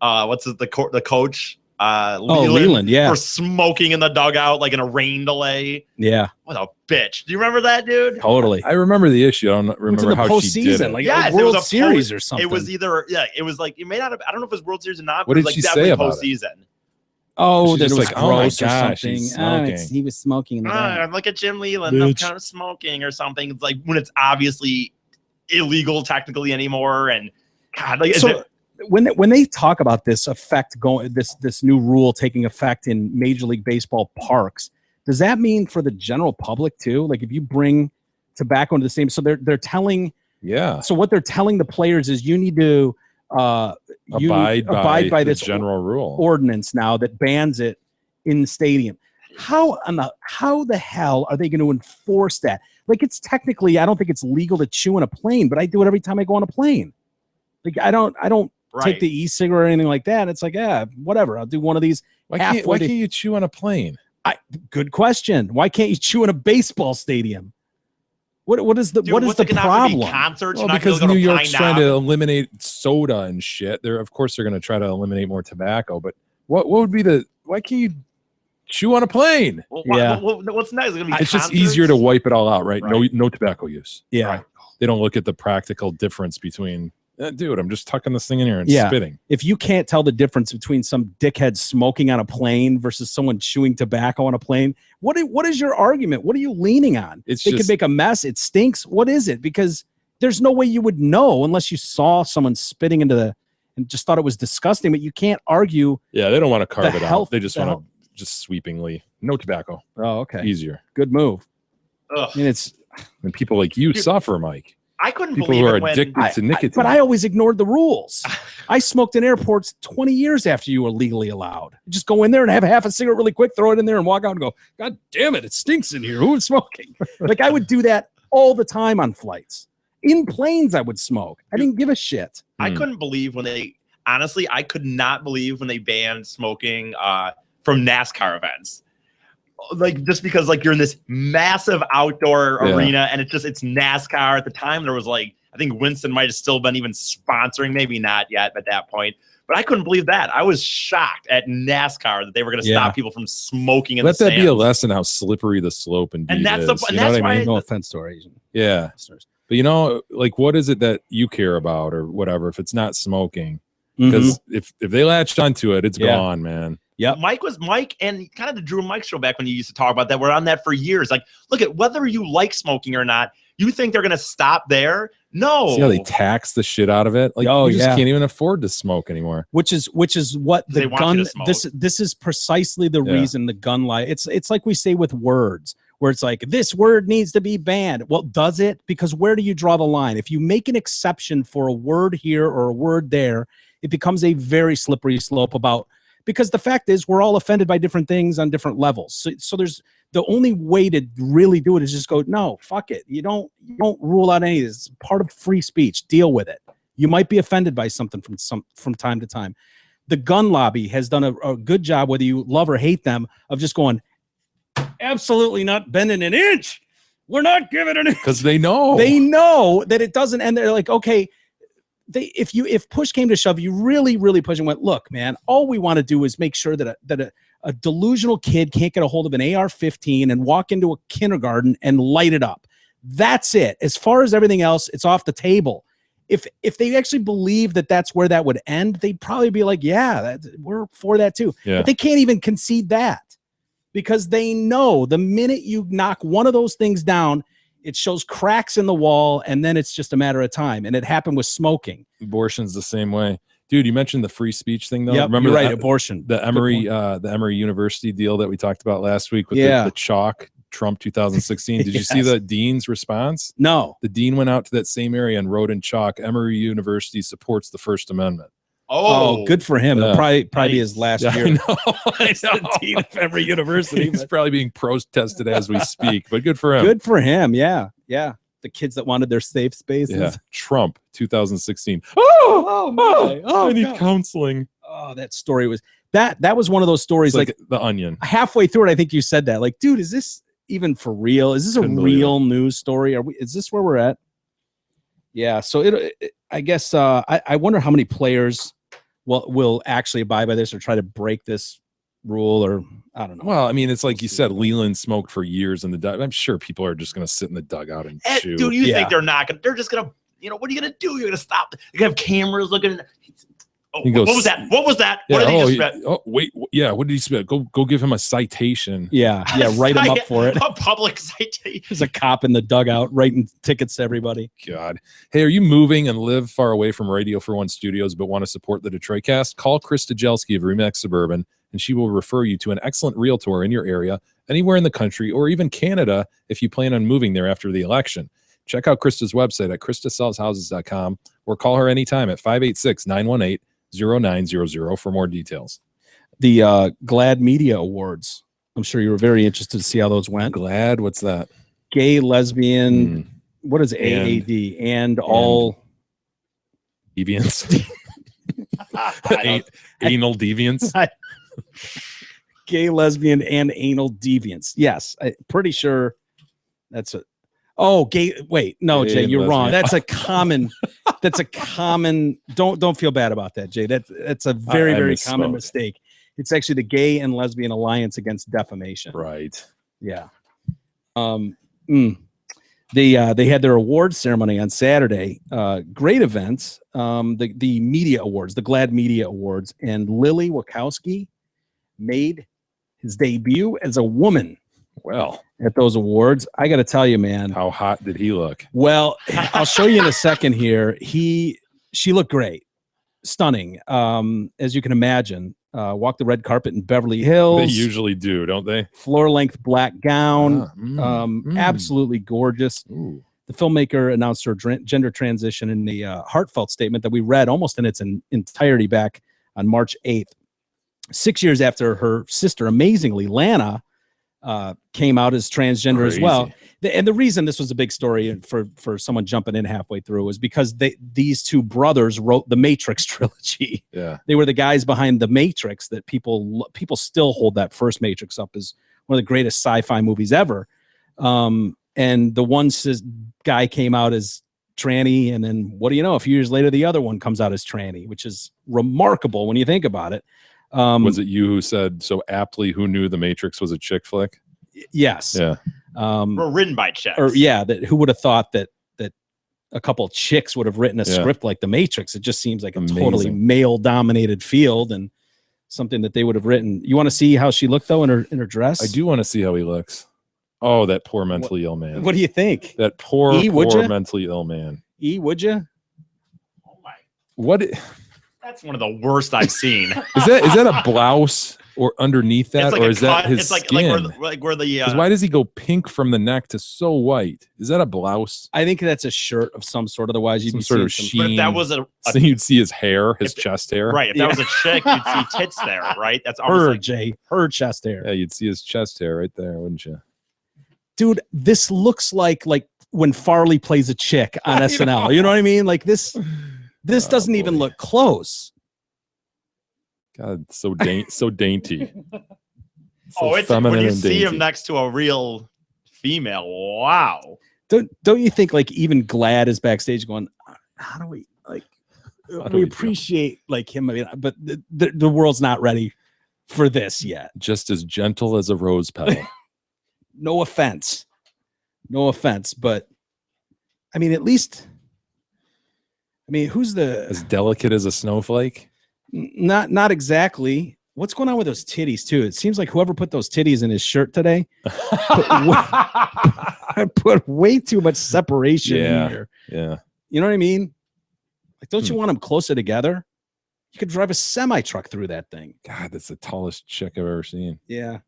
the coach Leland, yeah, for smoking in the dugout like in a rain delay. Yeah, what a bitch. Do you remember that, dude? Totally. I remember the issue. I don't remember how she did it. Like yes, a World it was Series or something. It was either it was like it may not have. I don't know if it was World Series or not. But What it did was she like say definitely about it? postseason. Oh, She's that just was like, oh my gross or gosh, something. he's smoking. He was smoking in the back. Look at Jim Leland. I'm Bitch. kind of smoking or something. It's like when it's obviously illegal technically anymore. And God, like So when they talk about this this new rule taking effect in Major League Baseball parks, does that mean for the general public too? Like if you bring tobacco into the stadium, so they're telling. Yeah. So what they're telling the players is you need to abide by this general rule ordinance now that bans it in the stadium. How the hell are they going to enforce that? Like it's technically, I don't think it's legal to chew on a plane, but I do it every time I go on a plane. Like I don't take the e-cigarette or anything like that. It's like, yeah, whatever. I'll do one of these. Why can't you chew on a plane? Good question. Why can't you chew in a baseball stadium? What is the problem? Concerts, well, because New York's trying to eliminate soda and shit. Of course they're going to try to eliminate more tobacco. But what would be why can't you chew on a plane? Well, yeah. What's next? It's just easier to wipe it all out, right? No tobacco use. Yeah. Right. They don't look at the practical difference between, dude, I'm just tucking this thing in here and spitting. If you can't tell the difference between some dickhead smoking on a plane versus someone chewing tobacco on a plane, what is your argument? What are you leaning on? They could make a mess. It stinks. What is it? Because there's no way you would know unless you saw someone spitting into and just thought it was disgusting, but you can't argue. Yeah, they don't want to carve it out. They just want to just sweepingly, no tobacco. Oh, okay. Easier. Good move. Ugh. I mean, and people like you suffer, Mike. I couldn't people believe who are it addicted to nicotine. But I always ignored the rules. I smoked in airports 20 years after you were legally allowed. Just go in there and have half a cigarette really quick, throw it in there and walk out and go, God damn it, it stinks in here. Who is smoking? Like I would do that all the time on flights. In planes, I would smoke. I didn't give a shit. I couldn't believe when I could not believe when they banned smoking from NASCAR events. Like just because like you're in this massive outdoor arena and it's NASCAR. At the time there was like I think Winston might have still been even sponsoring, maybe not yet at that point, but I couldn't believe that. I was shocked at NASCAR that they were going to stop people from smoking in the stands. Let that be a lesson how slippery the slope and that's is. And that's why no offense to our Asian listeners. But like what is it that you care about or whatever if it's not smoking? Because if they latched onto it, it's gone, man. Yeah, Mike and kind of the Drew and Mike show back when you used to talk about that. We're on that for years. Like, look at whether you like smoking or not. You think they're going to stop there? No. See how they tax the shit out of it? Like, you just can't even afford to smoke anymore. Which is what the gun. This is precisely the reason the gun lie. It's like we say with words, where it's like this word needs to be banned. Well, does it? Because where do you draw the line? If you make an exception for a word here or a word there, it becomes a very slippery slope because the fact is we're all offended by different things on different levels. So there's the only way to really do it is just go, no, fuck it. You don't rule out any of this. It's part of free speech. Deal with it. You might be offended by something from time to time. The gun lobby has done a good job, whether you love or hate them, of just going, absolutely not bending an inch. We're not giving an inch. Because they know that it doesn't. And they're like, okay, if push came to shove, you really, really push and went, look, man, all we want to do is make sure that a delusional kid can't get a hold of an AR-15 and walk into a kindergarten and light it up. That's it. As far as everything else, it's off the table. If they actually believe that that's where that would end, they'd probably be like, yeah, we're for that too. Yeah. But they can't even concede that because they know the minute you knock one of those things down, it shows cracks in the wall, and then it's just a matter of time. And it happened with smoking. Abortion's the same way. Dude, you mentioned the free speech thing, though. Yep, remember you're right, abortion. The Emory University deal that we talked about last week with the chalk, Trump 2016. Did you see the dean's response? No. The dean went out to that same area and wrote in chalk, Emory University supports the First Amendment. Oh, good for him. It'll probably be his last year. I know. He's the dean of Emory University. He's probably being protested as we speak, but good for him. Good for him. Yeah. Yeah. The kids that wanted their safe spaces. Yeah. Trump 2016. I need counseling. Oh, that story was that was one of those stories like The Onion. Halfway through it, I think you said that. Like, dude, is this even for real? Is this a real news story? Is this where we're at? Yeah. So I guess I wonder how many players will actually abide by this or try to break this rule, or I don't know. Well, I mean, it's like you said, Leland smoked for years in the dugout. I'm sure people are just going to sit in the dugout and chew. Dude, you think they're not going to? They're just going to, what are you going to do? You're going to stop. You're going to have cameras looking. Oh, what was that? What was that? Yeah, what did he just spit? Oh, wait. Yeah. What did he spit? Go give him a citation. Yeah. Write him up for it. A public citation. There's a cop in the dugout writing tickets to everybody. God. Hey, are you moving and live far away from Radio for One Studios but want to support the Detroit Cast? Call Chris Stajelski of Remax Suburban, and she will refer you to an excellent realtor in your area, anywhere in the country, or even Canada if you plan on moving there after the election. Check out Krista's website at kristasellshouses.com or call her anytime at 586-918-0900 for more details. The GLAAD Media Awards. I'm sure you were very interested to see how those went. GLAAD, what's that? Gay, lesbian, what is AAD? And all deviants. Anal deviants. Gay, lesbian, and anal deviants. Yes, I'm pretty sure that's a. Oh, gay. Wait, no, Jay, you're wrong. That's a common. That's a common. Don't feel bad about that, Jay. That's a very common mistake. It's actually the Gay and Lesbian Alliance Against Defamation. Right. Yeah. They had their awards ceremony on Saturday. Great events. The media awards, the GLAAD Media Awards, and Lily Wachowski made his debut as a woman. Well, at those awards, I got to tell you, man. How hot did he look? Well, I'll show you in a second here. She looked great, stunning. As you can imagine, walked the red carpet in Beverly Hills. They usually do, don't they? Floor length black gown, absolutely gorgeous. Ooh. The filmmaker announced her gender transition in the heartfelt statement that we read almost in its entirety back on March 8th. 6 years after her sister, amazingly, Lana, came out as transgender as well. And the reason this was a big story for someone jumping in halfway through is because these two brothers wrote the Matrix trilogy. Yeah, they were the guys behind the Matrix that people still hold that first Matrix up as one of the greatest sci-fi movies ever. And the one guy came out as tranny, and then what do you know? A few years later, the other one comes out as tranny, which is remarkable when you think about it. Was it you who said so aptly, who knew the Matrix was a chick flick? Yes. Yeah. We're written by chicks. Or who would have thought that a couple of chicks would have written a script like The Matrix? It just seems like a totally male-dominated field and something that they would have written. You want to see how she looked though in her dress? I do want to see how he looks. Oh, that poor mentally ill man. What do you think? That poor mentally ill man. Would you? Oh my! What? That's one of the worst I've seen. Is that a blouse or underneath that, or is that his skin? Like where the why does he go pink from the neck to so white? Is that a blouse? I think that's a shirt of some sort. Otherwise, you'd be sort of sheen. But if that was so you'd see his hair, his chest hair. Right. If that was a chick, you'd see tits there. Right. That's her, Jay. Her chest hair. Yeah, you'd see his chest hair right there, wouldn't you? Dude, this looks like when Farley plays a chick on SNL. You know what I mean? Like this doesn't even look close. God, so dainty. So it's when you see him next to a real female. Wow. Don't you think like even GLAAD is backstage going, how do we we appreciate him? I mean, but the world's not ready for this yet. Just as gentle as a rose petal. No offense, but I mean, at least. I mean, who's as delicate as a snowflake? Not exactly. What's going on with those titties too? It seems like whoever put those titties in his shirt today put way too much separation here. Yeah. You know what I mean? Like, don't you want them closer together? You could drive a semi truck through that thing. God, that's the tallest chick I've ever seen. Yeah.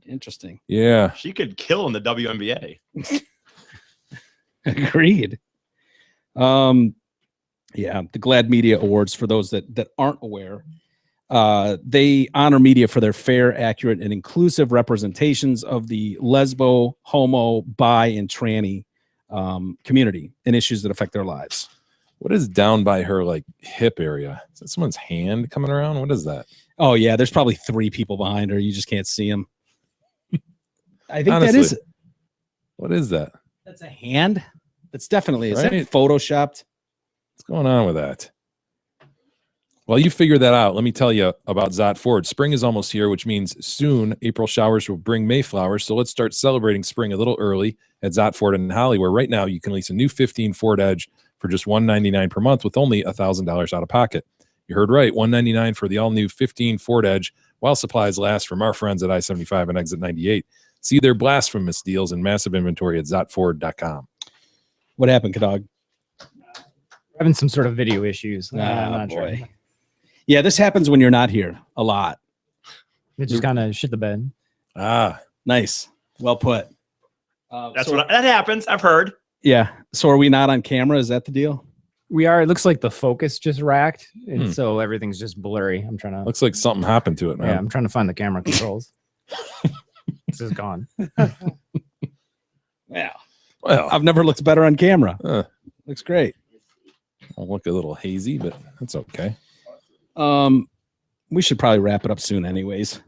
Interesting. Yeah. She could kill in the WNBA. Agreed. Yeah, the GLAAD Media Awards, for those that aren't aware, they honor media for their fair, accurate, and inclusive representations of the lesbo, homo, bi, and tranny community and issues that affect their lives. What is down by her hip area? Is that someone's hand coming around? What is that? Oh yeah, there's probably 3 people behind her. You just can't see them. I think Honestly, that is. What is that? That's a hand. That's definitely. Is that photoshopped? What's going on with that? While you figure that out, let me tell you about Zott Ford. Spring is almost here, which means soon April showers will bring May flowers. So let's start celebrating spring a little early at Zott Ford in Holly, where right now you can lease a new 15 Ford Edge for just $199 per month with only $1,000 out of pocket. You heard right, $199 for the all-new 15 Ford Edge while supplies last from our friends at I-75 and Exit 98. See their blasphemous deals and massive inventory at ZottFord.com. What happened, Kadog? Having some sort of video issues. I'm not boy. sure. Yeah, this happens when you're not here a lot. It just kind of shit the bed. Ah, nice. Well put. That's what that happens. I've heard. Yeah. So are we not on camera? Is that the deal? We are. It looks like the focus just racked, and so everything's just blurry. I'm trying to. Looks like something happened to it, man. Yeah, I'm trying to find the camera controls. This is gone. Yeah. Well, I've never looked better on camera. Looks great. I'll look a little hazy, but that's okay. We should probably wrap it up soon, anyways.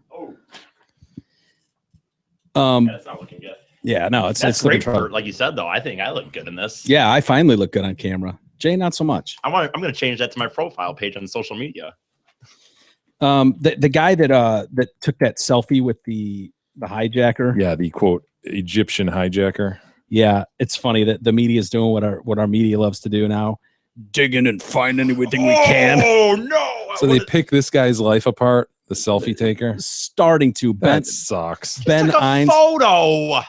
It's not looking good. Yeah, no, That's it's great looking for, like you said, though. I think I look good in this. Yeah, I finally look good on camera. Jay, not so much. I'm going to change that to my profile page on social media. The guy that took that selfie with the hijacker. Yeah, the quote Egyptian hijacker. Yeah, it's funny that the media is doing what our media loves to do now, digging and finding everything we can. Oh no! So they pick this guy's life apart. The selfie taker. Starting to. That sucks. Ben Ines. Photo.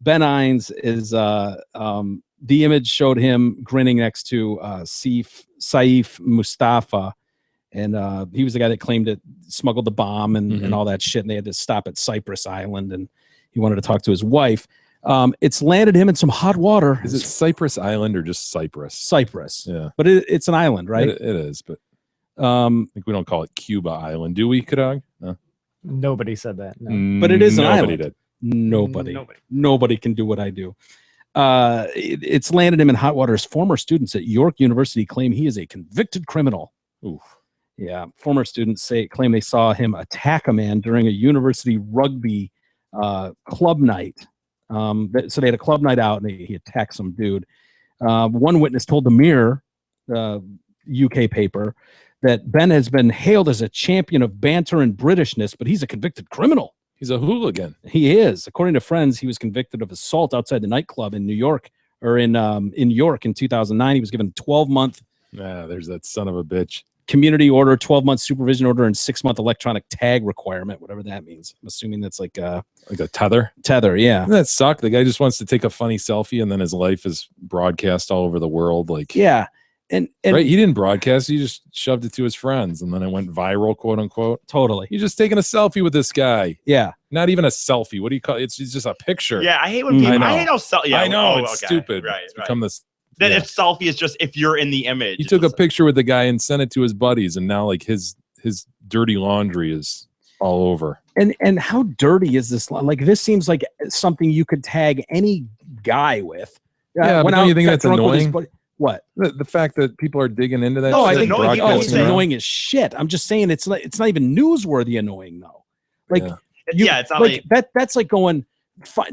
Ben Ines is the image showed him grinning next to Saif Mustafa, and he was the guy that claimed it smuggled the bomb and all that shit, and they had to stop at Cypress Island, and he wanted to talk to his wife. It's landed him in some hot water. Is it Cypress Island or just Cyprus? Cyprus. Yeah, but it's an island, right? It is, but I think we don't call it Cuba Island, do we, Kadog? No. Nobody said that. No. But it is an Nobody island. did. Nobody can do what I do. It's landed him in hot water. His former students at York University claim he is a convicted criminal. Oof. Yeah, former students claim they saw him attack a man during a university rugby club night. So they had a club night out, and he attacked some dude. One witness told the Mirror, UK paper, that Ben has been hailed as a champion of banter and Britishness, but he's a convicted criminal. He's a hooligan. He is. According to friends, he was convicted of assault outside the nightclub in New York, or in York in 2009. He was given a 12-month. There's that son of a bitch. Community order, 12-month supervision order, and 6-month electronic tag requirement, whatever that means. I'm assuming that's like a tether. Tether, yeah. Doesn't that suck? The guy just wants to take a funny selfie, and then his life is broadcast all over the world. Like, yeah. And right, he didn't broadcast. He just shoved it to his friends, and then it went viral, quote unquote. Totally. You're just taking a selfie with this guy. Yeah. Not even a selfie. What do you call it? It's just a picture. Yeah, I hate when people. I hate how selfie. Yeah, I know it's stupid. Right, it's become this. Then if selfie is just if you're in the image. He took a picture with the guy and sent it to his buddies, and now like his dirty laundry is all over. And how dirty is this? Like, this seems like something you could tag any guy with. Yeah, but don't you think that's annoying? What? The fact that people are digging into that? No, I think it's annoying as shit. I'm just saying it's not even newsworthy annoying though. Like, it's not like that's like going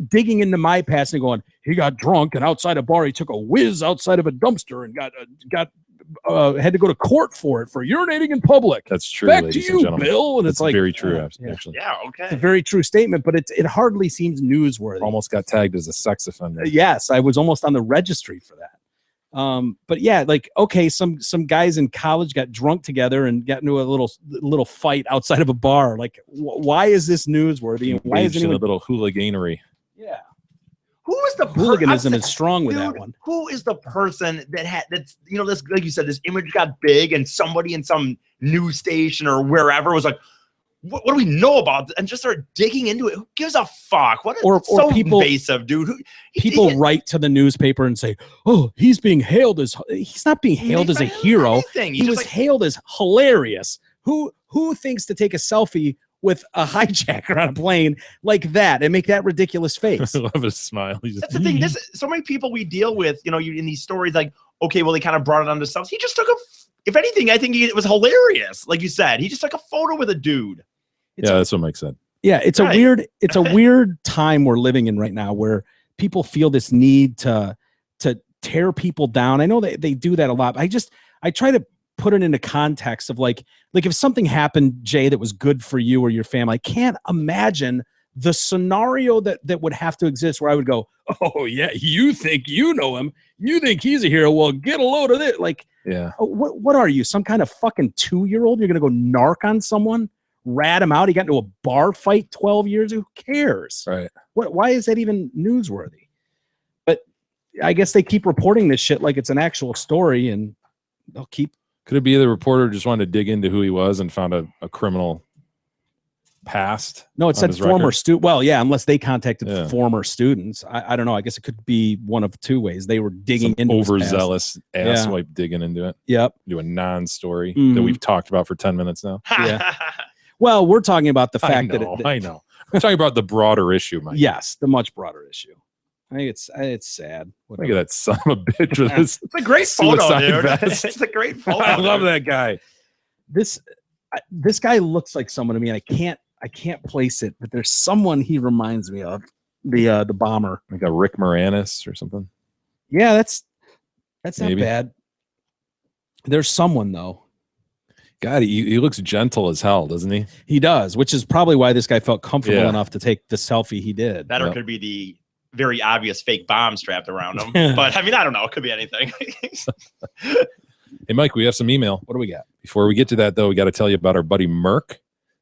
digging into my past and going, he got drunk and outside a bar he took a whiz outside of a dumpster and got had to go to court for it for urinating in public. That's true. Back to you, Bill. And it's like very true. Actually, yeah, okay. It's a very true statement, but it hardly seems newsworthy. Almost got tagged as a sex offender. Yes, I was almost on the registry for that. But yeah, like, okay, some guys in college got drunk together and got into a little fight outside of a bar. Like, why is this newsworthy? And why is anyone anyone a little hooliganery? Yeah. Who is the hooliganism is strong with that one? Who is the person that's this, like you said, this image got big and somebody in some news station or wherever was like, what do we know about? And just start digging into it. Who gives a fuck? What is so people, invasive, dude? People write to the newspaper and say, "Oh, he's being hailed as he's not being hailed as a hero. He was hailed as hilarious." Who thinks to take a selfie with a hijacker on a plane like that and make that ridiculous face? I love his smile. That's the thing. So many people we deal with, you in these stories, like, okay, well, they kind of brought it on themselves. He just took if anything, I think it was hilarious. Like you said, he just took a photo with a dude. That's what Mike said. Yeah, it's a weird time we're living in right now where people feel this need to tear people down. I know they do that a lot. I try to put it into context of like if something happened, Jay, that was good for you or your family, I can't imagine the scenario that would have to exist where I would go, oh yeah, you think you know him, you think he's a hero, well, get a load of it. Like, Yeah. What are you, some kind of fucking 2-year-old? You're gonna go narc on someone, rat him out? He got into a bar fight 12 years ago. Who cares? Right. Why is that even newsworthy? But I guess they keep reporting this shit like it's an actual story, and they'll keep. Could it be the reporter just wanted to dig into who he was and found a criminal past? No, it said his former record? student. Well, yeah, unless they contacted Yeah. former students. I don't know. I guess it could be one of two ways. They were digging Some into his past. overzealous asswipe digging into it. Yep. Do a non-story that Mhm. we've talked about for 10 minutes now. Yeah. Well, we're talking about the fact I know. I'm talking about the broader issue, Mike. Yes, the much broader issue. I think it's sad. Look at that son of a bitch with his It's a great photo, suicide dude. vest. It's a great photo. I love dude. that guy. This guy looks like someone to me, and I can't place it, but there's someone he reminds me of. The bomber. Like a Rick Moranis or something. Yeah, that's not Maybe. bad. There's someone though. God, he looks gentle as hell, doesn't he? He does, which is probably why this guy felt comfortable Yeah. enough to take the selfie he did. That or Yep. could be the very obvious fake bomb strapped around him. But I mean, I don't know. It could be anything. Hey, Mike, we have some email. What do we got? Before we get to that, though, we got to tell you about our buddy Merck.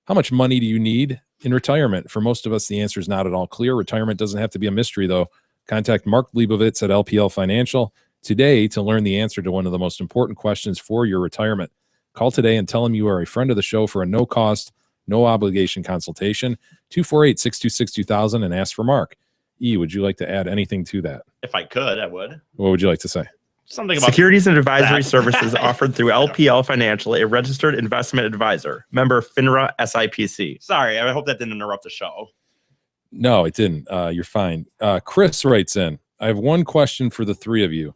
How much money do you need in retirement? For most of us, the answer is not at all clear. Retirement doesn't have to be a mystery, though. Contact Mark Leibovitz at LPL Financial today to learn the answer to one of the most important questions for your retirement. Call today and tell him you are a friend of the show for a no-cost, no-obligation consultation, 248-626-2000, and ask for Mark. E, would you like to add anything to that? If I could, I would. What would you like to say? Something about Securities and advisory that. services offered through LPL Financial, a registered investment advisor. Member FINRA SIPC. Sorry, I hope that didn't interrupt the show. No, it didn't. You're fine. Chris writes in, I have one question for the three of you.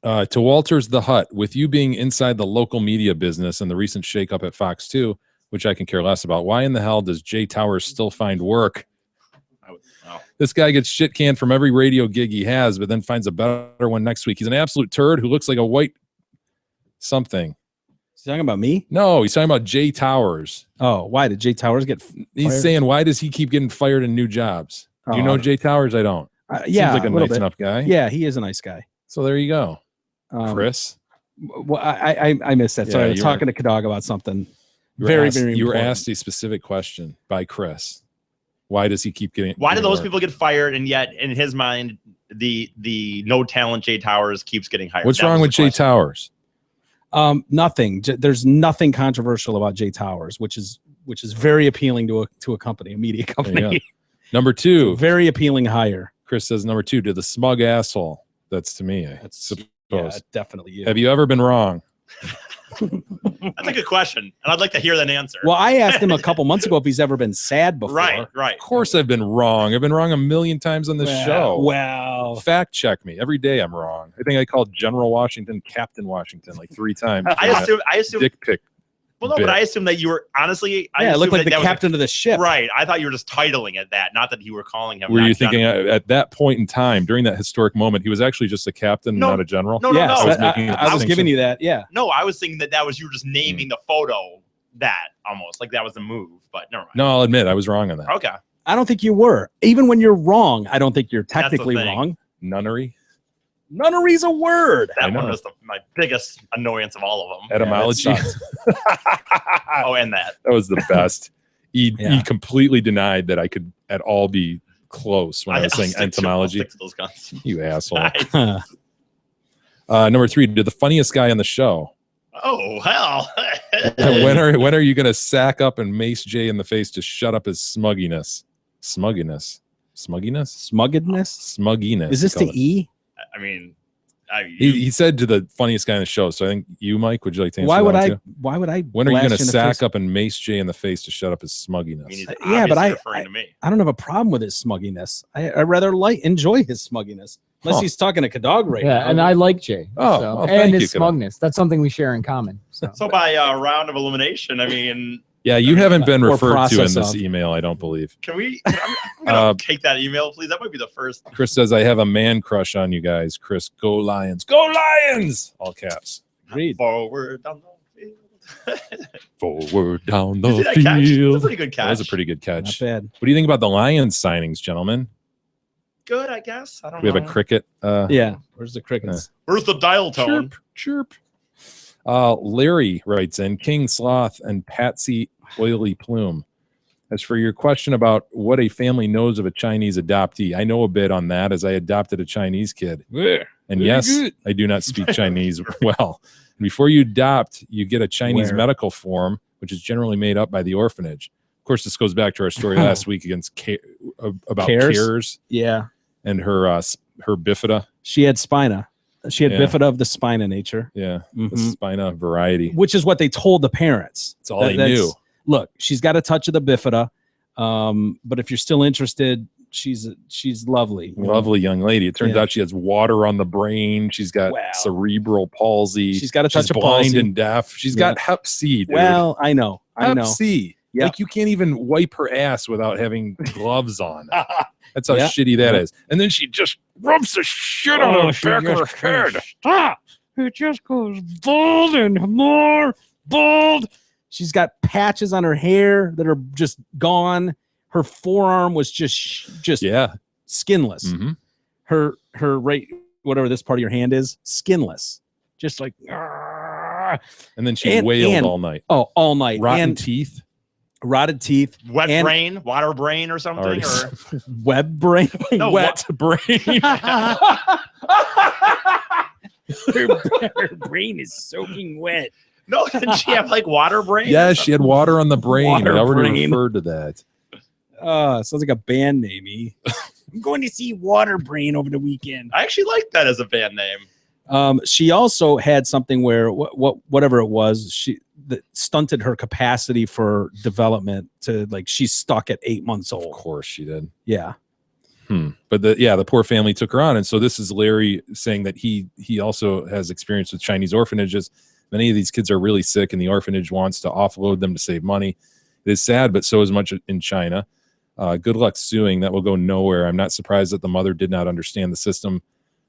To Walters the Hut, with you being inside the local media business and the recent shakeup at Fox 2, which I can care less about, why in the hell does Jay Towers still find work? This guy gets shit canned from every radio gig he has, but then finds a better one next week. He's an absolute turd who looks like a white something. He's talking about me? No, he's talking about Jay Towers. Oh, why did Jay Towers get He's fired? saying, why does he keep getting fired in new jobs? Do you Oh, know Jay Towers? I don't. yeah, Seems like a little nice bit. enough guy. Yeah, he is a nice guy. So there you go. Chris. Chris. Well, I missed that. Sorry, I was you talking were- to Kadog about something You were very, asked- very You were important. asked a specific question by Chris. Why does he keep getting? Why do getting those work? people get fired, and yet in his mind, the no talent Jay Towers keeps getting hired? What's That wrong was with the Jay question. Towers? Nothing. There's nothing controversial about Jay Towers, which is very appealing to a company, a media There you go. company. Number two, Very appealing hire. Chris says number two, to the smug asshole. That's to me. I That's suppose. yeah, definitely you. Have you ever been wrong? That's a good question, and I'd like to hear that answer. Well, I asked him a couple months ago if he's ever been sad before. right. Of course, I've been wrong. I've been wrong a million times on this show. Well, Fact check me every day. I'm wrong. I think I called General Washington Captain Washington like 3 times. I assume. Dick pic. Well, no, bit. but I assume that you were honestly. I yeah, it looked assumed like the that was captain of the ship. Right. I thought you were just titling it that, not that you were calling him. Were not you thinking general. at that point in time during that historic moment he was actually just a captain, No. not a general? No, Yes, no. I was I making a was distinction. giving you that. Yeah. No, I was thinking that was you were just naming the photo that almost like that was the move, but never mind. No, I'll admit I was wrong on that. Okay. I don't think you were. Even when you're wrong, I don't think you're the technically thing. wrong. Nunnery, Nunnery's a word. I That one know. was my biggest annoyance of all of them. etymology. Yeah, Oh, and that. That was the best. He Yeah. completely denied that I could at all be close when I was I'll saying stick to- I'll entomology. stick to those guns. You asshole. Nice. Number 3, to the funniest guy on the show. Oh, hell. When are you going to sack up and mace Jay in the face to shut up his smugginess? Smugginess. Smuggedness. Smugginess. Is this he called the it. E? I mean, He said to the funniest guy on the show. So I think you, Mike, would you like to answer Why would that I? one too? Why would I? When are you blast going to in the sack face? up and mace Jay in the face to shut up his smugginess? I mean, he's Yeah, but obviously referring to me. I don't have a problem with his smugginess. I rather enjoy his smugginess. Unless Huh. he's talking to Kadog right Yeah, now. and I like Jay. Oh, so. well, thank and you, his Kadog. smugness. That's something we share in common. So. So by a round of elimination, I mean, Yeah, you haven't been Or referred to in process this of. email, I don't believe. can we? I'm gonna take that email, please. That might be the first. Chris says, I have a man crush on you guys. Chris, go Lions. Go Lions! All caps. Read. Forward down the field. Forward down You the see that catch? That's a field. pretty good catch. That was a pretty good catch. Not bad. What do you think about the Lions signings, gentlemen? Good, I guess. I don't We know. have a cricket. Yeah. Where's the crickets? Where's the dial tone? Chirp. Larry writes in, King Sloth and Patsy Oily Plume. As for your question about what a family knows of a Chinese adoptee, I know a bit on that as I adopted a Chinese kid. And yes, I do not speak Chinese well. Before you adopt, you get a Chinese medical form, which is generally made up by the orphanage. Of course, this goes back to our story last week about CARES. Yeah. And her bifida. She had spina. She had bifida of the spina nature. Yeah, the spina variety. Which is what they told the parents. That's all they knew. Look, she's got a touch of the bifida, but if you're still interested, she's lovely. Lovely young lady. It turns out she has water on the brain. She's got cerebral palsy. She's got a touch of blind palsy. and deaf. She's got Hep C, dude. Well, I know. Hep C. Yep. Like you can't even wipe her ass without having gloves on. That's how Yeah. shitty that is. And then she just rubs the shit on the back of her head. Stop. It just goes bald and more bald. She's got patches on her hair that are just gone. Her forearm was just skinless. Mm-hmm. Her right, whatever this part of your hand is, skinless. Just like, and then she wailed all night. Oh, all night. Rotten teeth. Rotted teeth. Wet brain, water brain, or something, or web brain. No, wet brain. her brain is soaking wet. No, didn't she have like water brain? Yeah, she had water on the brain. Water I already brain. referred to that. Sounds like a band name. I'm going to see Waterbrain over the weekend. I actually like that as a band name. She also had something where whatever it was, that stunted her capacity for development to she's stuck at 8 months old. Of course she did. Yeah. But the poor family took her on. And so this is Larry saying that he also has experience with Chinese orphanages. Many of these kids are really sick and the orphanage wants to offload them to save money. It is sad, but so is much in China. Good luck suing. That will go nowhere. I'm not surprised that the mother did not understand the system.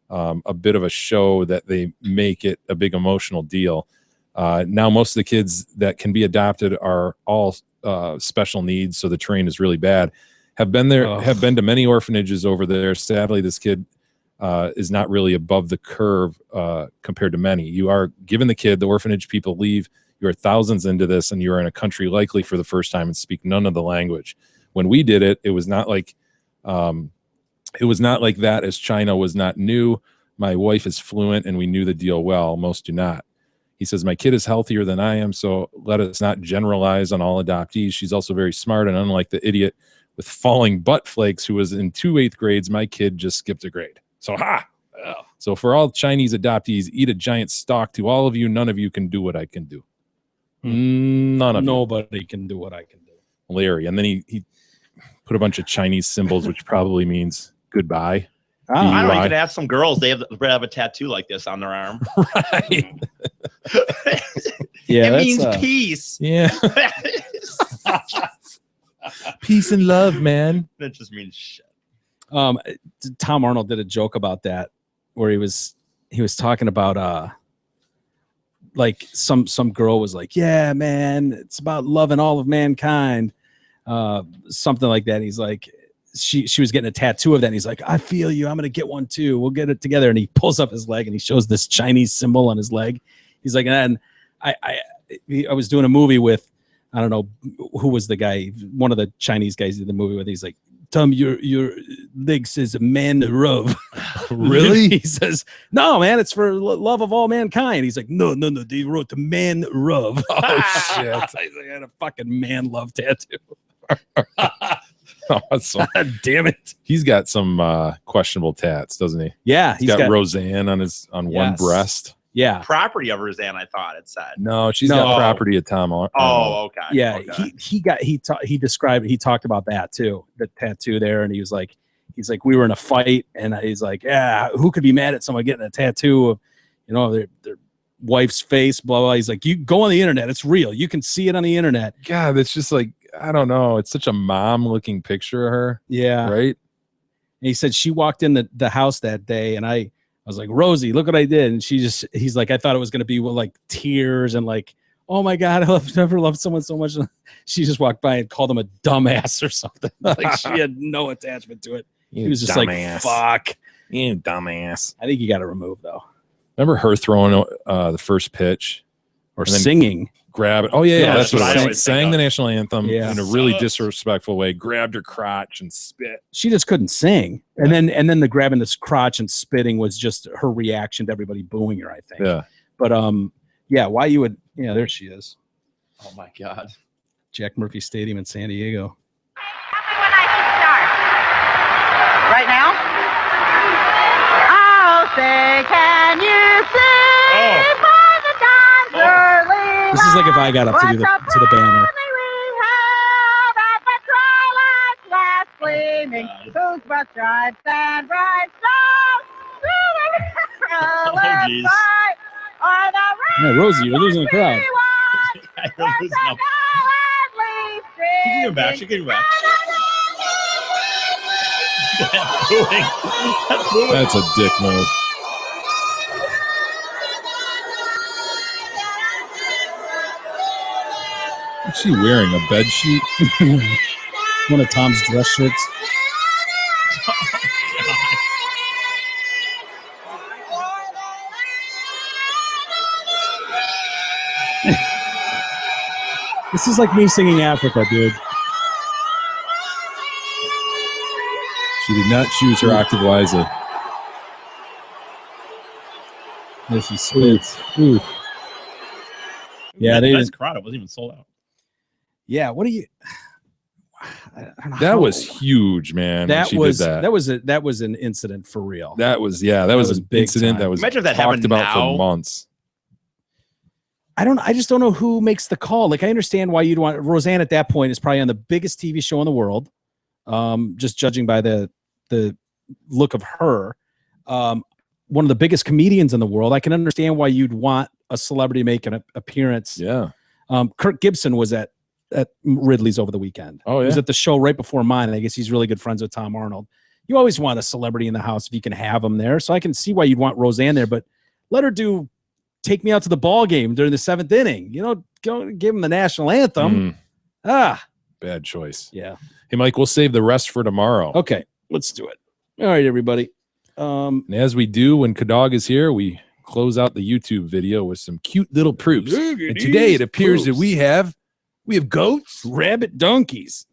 A bit of a show that they make it a big emotional deal. Now, most of the kids that can be adopted are all special needs, so the terrain is really bad. Have been to many orphanages over there. Sadly, this kid is not really above the curve compared to many. You are given the kid, the orphanage people leave. You are thousands into this, and you are in a country likely for the first time and speak none of the language. When we did it, it was not like that, as China was not new. My wife is fluent, and we knew the deal well. Most do not. He says, my kid is healthier than I am, so let us not generalize on all adoptees. She's also very smart, and unlike the idiot with falling butt flakes who was in 2 8th grades, my kid just skipped a grade. So, So for all Chinese adoptees, eat a giant stalk. To all of you, none of you can do what I can do. Nobody can do what I can do. Larry. And then he put a bunch of Chinese symbols, which probably means goodbye. I don't know. You could ask some girls. They have a tattoo like this on their arm. Right. Yeah, it means peace. Yeah. Peace and love, man. That just means shit. Tom Arnold did a joke about that, where he was talking about some girl was like, yeah, man, it's about loving all of mankind, something like that. And he's like, she was getting a tattoo of that, and he's like, I feel you, I'm gonna get one too, we'll get it together. And he pulls up his leg and he shows this Chinese symbol on his leg. He's like, and I was doing a movie with, I don't know who was the guy, one of the Chinese guys did the movie with. He's like, Tom, your leg says man rub. Really? He says, no, man, it's for love of all mankind. He's like, no, they wrote the man rub. Oh shit! I had a fucking man love tattoo. Oh, God damn it! He's got some questionable tats, doesn't he? Yeah, he's got Roseanne on one breast. Yeah, property of Roseanne, I thought it said. No, she's got property of Tom. Oh, okay. Yeah, okay. he talked about that too, the tattoo there, and he's like, we were in a fight, and he's like, yeah, who could be mad at someone getting a tattoo of, their wife's face, blah blah. He's like, you go on the internet, it's real, you can see it on the internet. God, it's just like, I don't know, it's such a mom-looking picture of her. Yeah, right. And he said she walked in the house that day, and I was like, Rosie, look what I did. And he's like, I thought it was going to be like tears and like, oh my God, I've never loved someone so much. She just walked by and called him a dumbass or something. Like she had no attachment to it. He was just dumbass. like, fuck. You dumbass. I think you got to remove though. Remember her throwing the first pitch? Or singing. Grab it. Oh, yeah. That's what I always sang the national anthem Yeah. in a really disrespectful way. Grabbed her crotch and spit. She just couldn't sing. And then the grabbing this crotch and spitting was just her reaction to everybody booing her, I think. Yeah. But yeah, why you would, yeah, there she is. Oh my God. Jack Murphy Stadium in San Diego. When I should start. Right now? I'll say, can you see by the dawn's early This is like if I got up to do to the banner. Gleaming, whose broad stripes and bright stars through the geez. are the Yeah, Rosie, you're losing the crowd. You're losing them. She can go back. She can go back. That's a dick move. What's she wearing? A bed sheet? One of Tom's dress shirts. This is like me singing Africa, dude. She did not choose her octave wisely. This is spits. Ooh. Yeah, they nice didn't. crowd. It wasn't even sold out. Yeah, what do you? I don't know That how- was huge, man. when she did that. that was an incident for real. That was an big incident time. that was Imagine if that talked happened about now. for months. I just don't know who makes the call. Like, I understand why you'd want Roseanne at that point is probably on the biggest TV show in the world. Just judging by the look of her, one of the biggest comedians in the world. I can understand why you'd want a celebrity to make an appearance. Yeah. Kirk Gibson was at Ridley's over the weekend. Oh, yeah. He was at the show right before mine. And I guess he's really good friends with Tom Arnold. You always want a celebrity in the house if you can have them there. So I can see why you'd want Roseanne there, but let her do Take Me Out to the Ball Game during the 7th inning. You know, go give him the national anthem. Bad choice. Yeah. Hey, Mike, we'll save the rest for tomorrow. Okay, let's do it. All right, everybody. And as we do when Kadog is here, we close out the YouTube video with some cute little proofs. And today it appears that we have goats, rabbit, donkeys.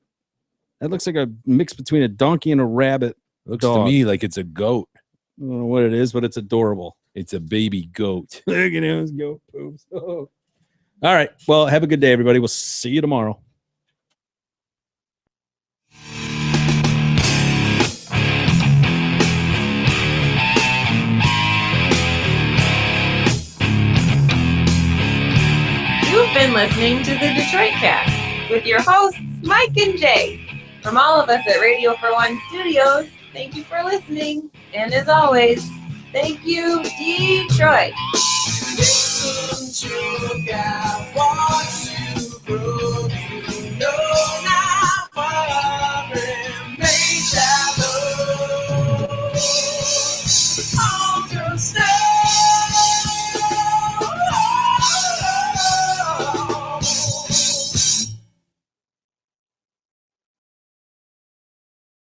That looks like a mix between a donkey and a rabbit. Looks dog. to me like it's a goat. I don't know what it is, but it's adorable. It's a baby goat. Look at those goat poops. Oh. All right. Well, have a good day, everybody. We'll see you tomorrow. You've been listening to the Detroit Cast with your hosts, Mike and Jay. From all of us at Radio for One Studios, thank you for listening. And as always, thank you, Detroit. Listen to God, watch you grow.